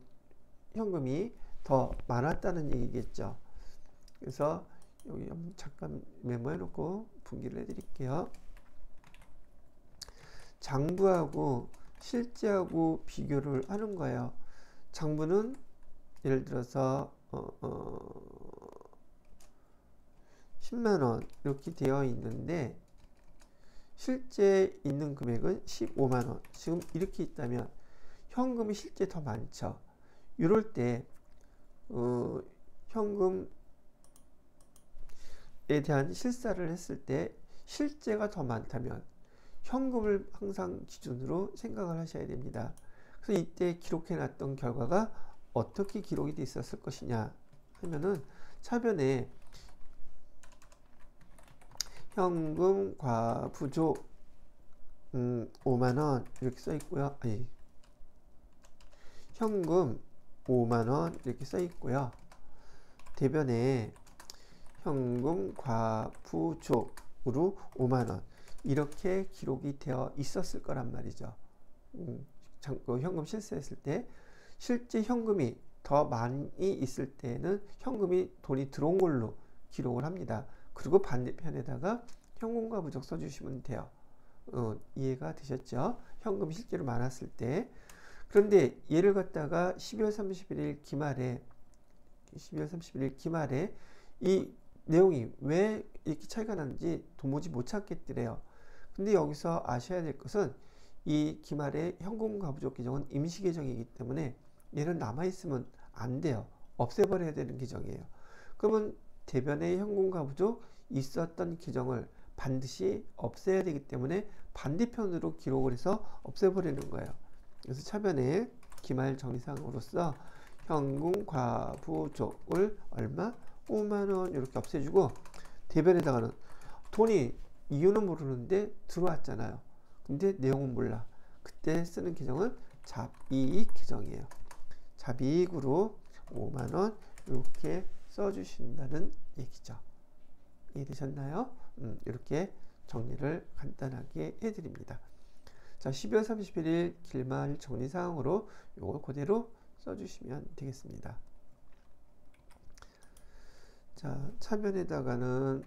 현금이 더 많았다는 얘기겠죠. 그래서 여기 잠깐 메모해 놓고 분기를 해 드릴게요. 장부하고 실제하고 비교를 하는 거예요. 장부는 예를 들어서 10만원 이렇게 되어 있는데 실제 있는 금액은 15만원. 지금 이렇게 있다면 현금이 실제 더 많죠. 이럴 때 현금에 대한 실사를 했을 때 실제가 더 많다면 현금을 항상 기준으로 생각을 하셔야 됩니다. 그래서 이때 기록해 놨던 결과가 어떻게 기록이 돼 있었을 것이냐 하면은 차변에 현금 과부족 5만원 이렇게 써 있고요. 아니, 현금 5만원 이렇게 써 있고요. 대변에 현금 과부족으로 5만원 이렇게 기록이 되어 있었을 거란 말이죠. 현금 실수했을 때 실제 현금이 더 많이 있을 때는 현금이 돈이 들어온 걸로 기록을 합니다. 그리고 반대편에다가 현금과 부족 써주시면 돼요. 이해가 되셨죠? 현금이 실제로 많았을 때. 그런데 얘를 갖다가 12월 31일 기말에 이 내용이 왜 이렇게 차이가 나는지 도무지 못 찾겠더래요. 근데 여기서 아셔야 될 것은 이 기말의 현금과 부족 계정은 임시 계정이기 때문에 얘는 남아있으면 안 돼요. 없애버려야 되는 계정이에요. 그러면 대변에 현금과 부족 있었던 계정을 반드시 없애야 되기 때문에 반대편으로 기록을 해서 없애버리는 거예요. 그래서 차변에 기말 정리사항으로서 현금 과부족을 얼마? 5만원 이렇게 없애주고 대변에다가는 돈이 이유는 모르는데 들어왔잖아요. 근데 내용은 몰라. 그때 쓰는 계정은 잡이익 계정이에요. 잡이익으로 5만원 이렇게 써주신다는 얘기죠. 이해되셨나요? 이렇게 정리를 간단하게 해드립니다. 자, 12월 31일 길말 정리사항으로 이걸 그대로 써주시면 되겠습니다. 자, 차변에다가는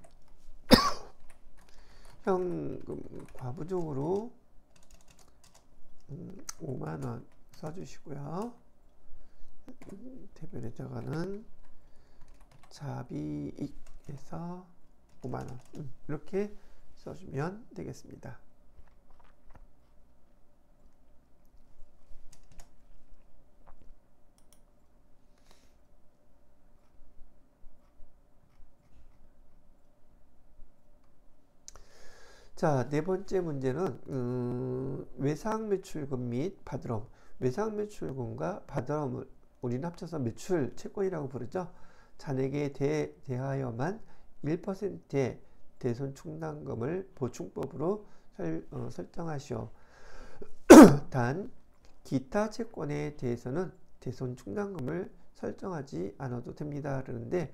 현금 과부족으로 5만원 써주시고요. 대변에다가는 잡이익에서 5만원 이렇게 써주면 되겠습니다. 자, 네 번째 문제는 외상매출금 및 바드럼. 외상매출금과 바드럼을 우리는 합쳐서 매출 채권이라고 부르죠. 잔액에 대하여만 1%의 대손 충당금을 보충법으로 설정하시오. 단 기타 채권에 대해서는 대손 충당금을 설정하지 않아도 됩니다. 그러는데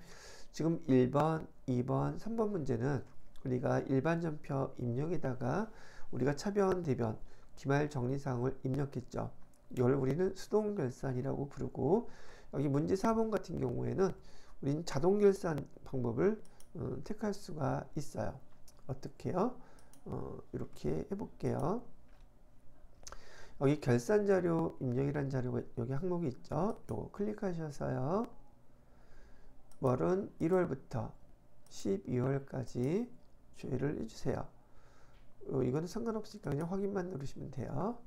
지금 1번, 2번, 3번 문제는 우리가 일반전표 입력에다가 우리가 차변, 대변, 기말 정리사항을 입력했죠. 이걸 우리는 수동결산이라고 부르고 여기 문제 4번 같은 경우에는 우리는 자동결산 방법을 택할 수가 있어요. 어떻게요? 이렇게 해볼게요. 여기 결산자료 입력이라는 자료가 여기 항목이 있죠. 요거 클릭하셔서요. 월은 1월부터 12월까지 조회를 해주세요. 이거는 상관없으니까 그냥 확인만 누르시면 돼요.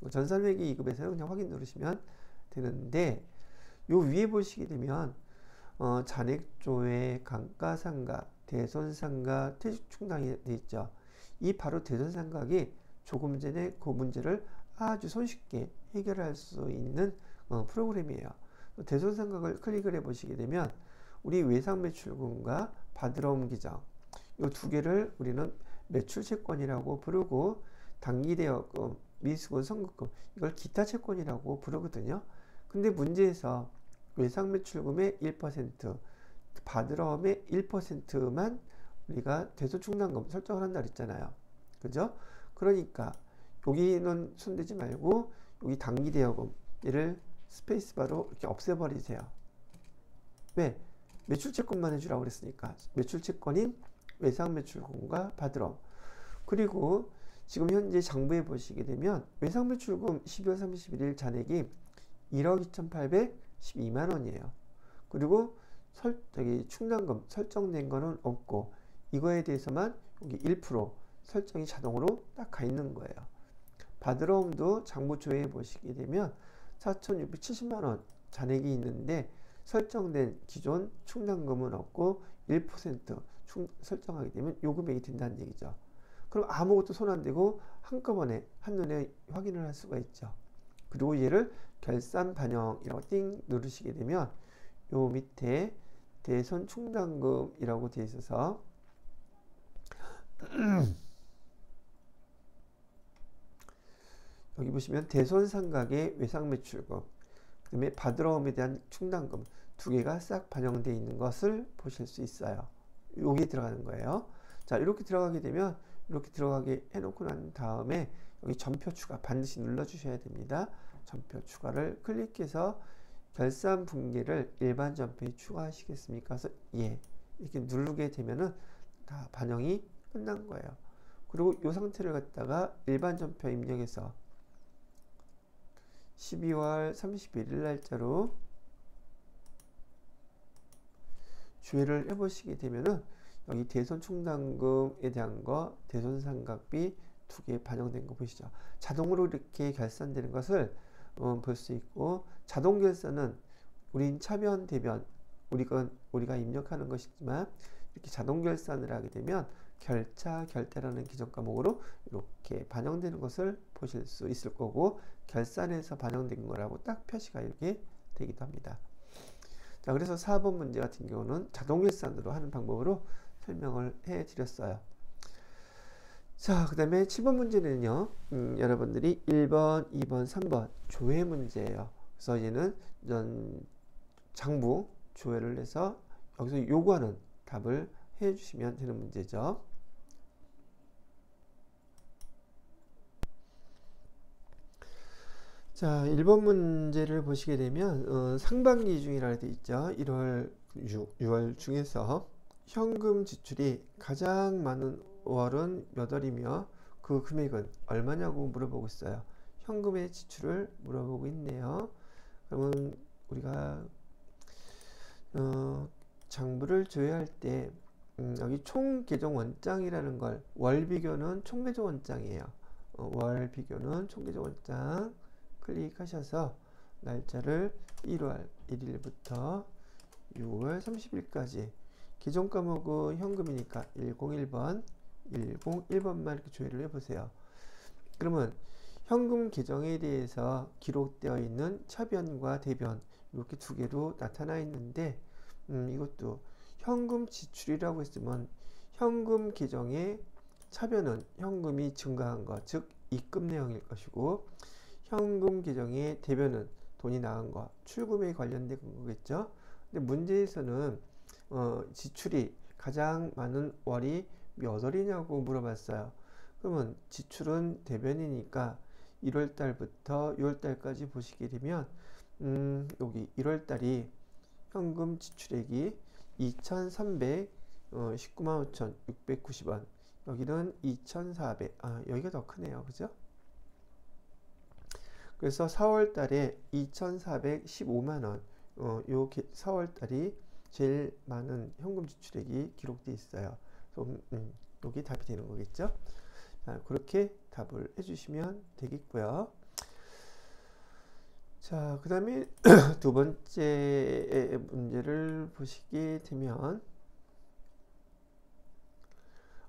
전산회계 2급에서는 그냥 확인 누르시면 되는데 요 위에 보시게 되면 잔액조회, 감가상각, 대손상각, 퇴직충당이 되어 있죠. 이 바로 대손상각이 조금 전에 그 문제를 아주 손쉽게 해결할 수 있는 프로그램이에요. 대손상각을 클릭을 해 보시게 되면 우리 외상매출금과 바드럼 기장 이 두 개를 우리는 매출 채권이라고 부르고 당기대여금, 미수금, 선급금 이걸 기타 채권이라고 부르거든요. 근데 문제에서 외상매출금의 1%, 바드러움의 1%만 우리가 대손충당금 설정을 한다 그랬잖아요. 그죠? 그러니까 여기는 손대지 말고 여기 당기대여금 얘를 스페이스바로 이렇게 없애버리세요. 왜? 매출채권만 해주라고 그랬으니까. 매출채권인 외상매출금과 바드러움. 그리고 지금 현재 장부에 보시게 되면 외상매출금 12월 31일 잔액이 1억 2,812만 원이에요. 그리고 충당금 설정된 거는 없고 이거에 대해서만 여기 1% 설정이 자동으로 딱 가 있는 거예요. 바드러움도 장부 조회에 보시게 되면 4,670만 원 잔액이 있는데 설정된 기존 충당금은 없고 1% 설정하게 되면 요 금액이 된다는 얘기죠. 그럼 아무것도 손 안 대고 한꺼번에 한눈에 확인을 할 수가 있죠. 그리고 얘를 결산 반영이라고 띵 누르시게 되면 요 밑에 대손 충당금이라고 되어 있어서 여기 보시면 대손상각의 외상매출금, 그 다음에 바드러움에 대한 충당금 두 개가 싹 반영되어 있는 것을 보실 수 있어요. 여기 들어가는 거예요. 자, 이렇게 들어가게 되면 이렇게 들어가게 해놓고 난 다음에 여기 전표 추가 반드시 눌러 주셔야 됩니다. 전표 추가를 클릭해서 결산 분기를 일반 전표에 추가하시겠습니까? 그래서 예 이렇게 누르게 되면은 다 반영이 끝난 거예요. 그리고 이 상태를 갖다가 일반 전표 입력해서 12월 31일 날짜로 조회를 해보시게 되면은 여기 대손충당금에 대한 거, 대손상각비 두 개 반영된 거 보시죠. 자동으로 이렇게 결산되는 것을 볼 수 있고, 자동 결산은 우린 차변, 대변 우리가 입력하는 것이지만 이렇게 자동 결산을 하게 되면 결차, 결대라는 기존 과목으로 이렇게 반영되는 것을 보실 수 있을 거고, 결산에서 반영된 거라고 딱 표시가 이렇게 되기도 합니다. 자, 그래서 4번 문제 같은 경우는 자동 결산으로 하는 방법으로 설명을 해 드렸어요. 자, 그 다음에 7번 문제는요, 여러분들이 1번, 2번, 3번 조회 문제예요. 그래서 얘는 장부 조회를 해서 여기서 요구하는 답을 해 주시면 되는 문제죠. 자, 1번 문제를 보시게 되면 상반기 중이라고 되어 있죠. 1월, 6월 중에서 현금 지출이 가장 많은 월은 몇 월이며 그 금액은 얼마냐고 물어보고 있어요. 현금의 지출을 물어보고 있네요. 그러면 우리가 장부를 조회할 때 여기 총계정 원장이라는 걸, 월 비교는 총계정 원장이에요. 월 비교는 총계정 원장 클릭하셔서 날짜를 1월 1일부터 6월 30일까지, 기존 과목은 현금이니까 101번, 101번만 이렇게 조회를 해보세요. 그러면 현금 계정에 대해서 기록되어 있는 차변과 대변 이렇게 두 개로 나타나 있는데, 이것도 현금 지출이라고 했으면 현금 계정의 차변은 현금이 증가한 것, 즉 입금 내용일 것이고, 현금 계정의 대변은 돈이 나간 것, 출금에 관련된 거겠죠. 근데 문제에서는 지출이 가장 많은 월이 몇 월이냐고 물어봤어요. 그러면 지출은 대변이니까 1월달부터 6월달까지 보시게 되면 여기 1월달이 현금 지출액이 2,319만 5,690원, 여기는 2,400, 여기가 더 크네요. 그죠? 그래서 4월달에 2,415만원, 요 4월달이 제일 많은 현금 지출액이 기록되어 있어요. 여기 답이 되는 거겠죠? 자, 그렇게 답을 해주시면 되겠고요. 자, 그 다음에 두 번째 문제를 보시게 되면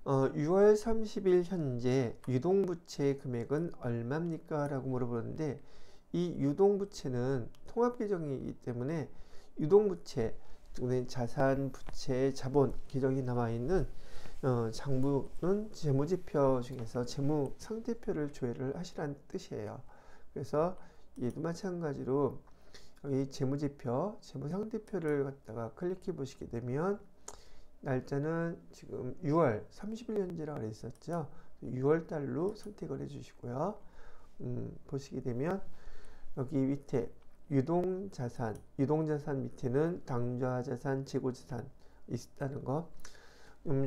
6월 30일 현재 유동부채 금액은 얼마입니까? 라고 물어보는데, 이 유동부채는 통합계정이기 때문에 유동부채, 자산, 부채, 자본 계정이 남아있는 장부는 재무지표 중에서 재무상태표를 조회를 하시라는 뜻이에요. 그래서 얘도 마찬가지로 여기 재무지표, 재무상태표를 갖다가 클릭해 보시게 되면 날짜는 지금 6월 30일 현재라고 그랬었죠. 6월 달로 선택을 해 주시고요. 보시게 되면 여기 밑에 유동자산 밑에는 당좌자산, 재고자산 있다는 거.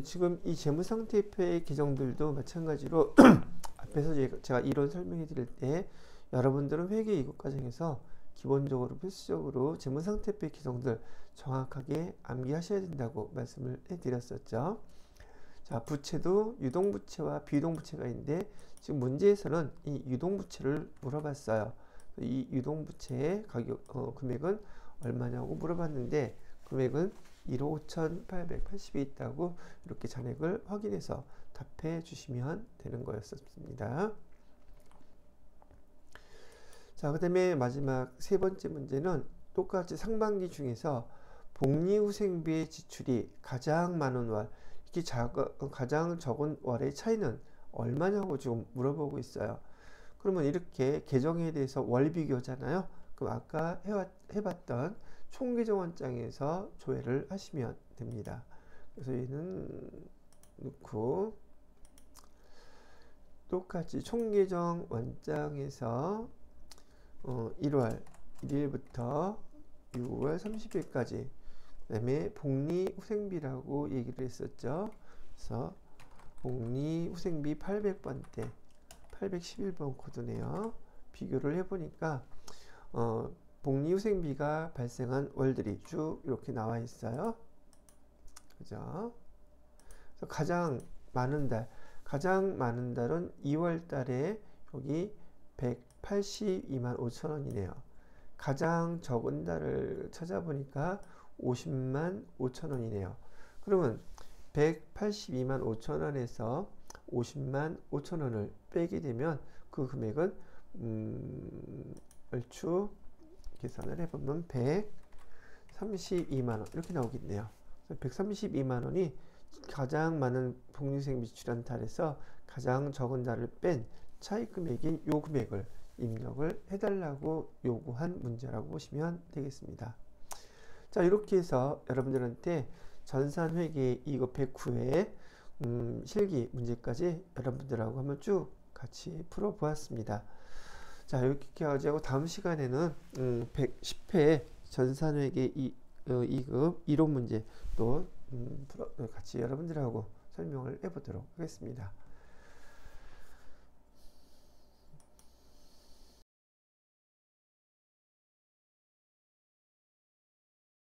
지금 이 재무상태표의 계정들도 마찬가지로 앞에서 제가 이론 설명해 드릴 때 여러분들은 회계 이국 과정에서 기본적으로 필수적으로 재무상태표의 계정들 정확하게 암기하셔야 된다고 말씀을 해드렸었죠. 자, 부채도 유동부채와 비유동부채가 있는데 지금 문제에서는 이 유동부채를 물어봤어요. 이 유동부채의 금액은 얼마냐고 물어봤는데 금액은 1억 5,880이 있다고 이렇게 잔액을 확인해서 답해 주시면 되는 거였습니다. 자, 그 다음에 마지막 세 번째 문제는 똑같이 상반기 중에서 복리후생비의 지출이 가장 많은 월, 이게 가장 적은 월의 차이는 얼마냐고 지금 물어보고 있어요. 그러면 이렇게 계정에 대해서 월 비교잖아요. 그럼 아까 해봤던 총계정원장에서 조회를 하시면 됩니다. 그래서 얘는 넣고 똑같이 총계정원장에서 1월 1일부터 6월 30일까지 그 다음에 복리후생비라고 얘기를 했었죠. 그래서 복리후생비 800번대 811번 코드네요. 비교를 해보니까 복리후생비가 발생한 월들이 쭉 이렇게 나와 있어요. 그죠? 그래서 가장 많은 달은 2월 달에 여기 182만 5천 원이네요. 가장 적은 달을 찾아보니까 50만 5천 원이네요. 그러면 182만 5천 원에서 50만 5천 원을 빼게 되면 그 금액은 얼추 계산을 해보면 132만 원 이렇게 나오겠네요. 132만 원이 가장 많은 복리후생비 지출한 달에서 가장 적은 달을 뺀 차이 금액인 요 금액을 입력을 해달라고 요구한 문제라고 보시면 되겠습니다. 자, 이렇게 해서 여러분들한테 전산회계 2급 109회 실기 문제까지 여러분들하고 한번 쭉 같이 풀어보았습니다. 자, 이렇게 해가지고 다음 시간에는 110회 전산회계 2급 이론 문제 또 같이 여러분들하고 설명을 해보도록 하겠습니다.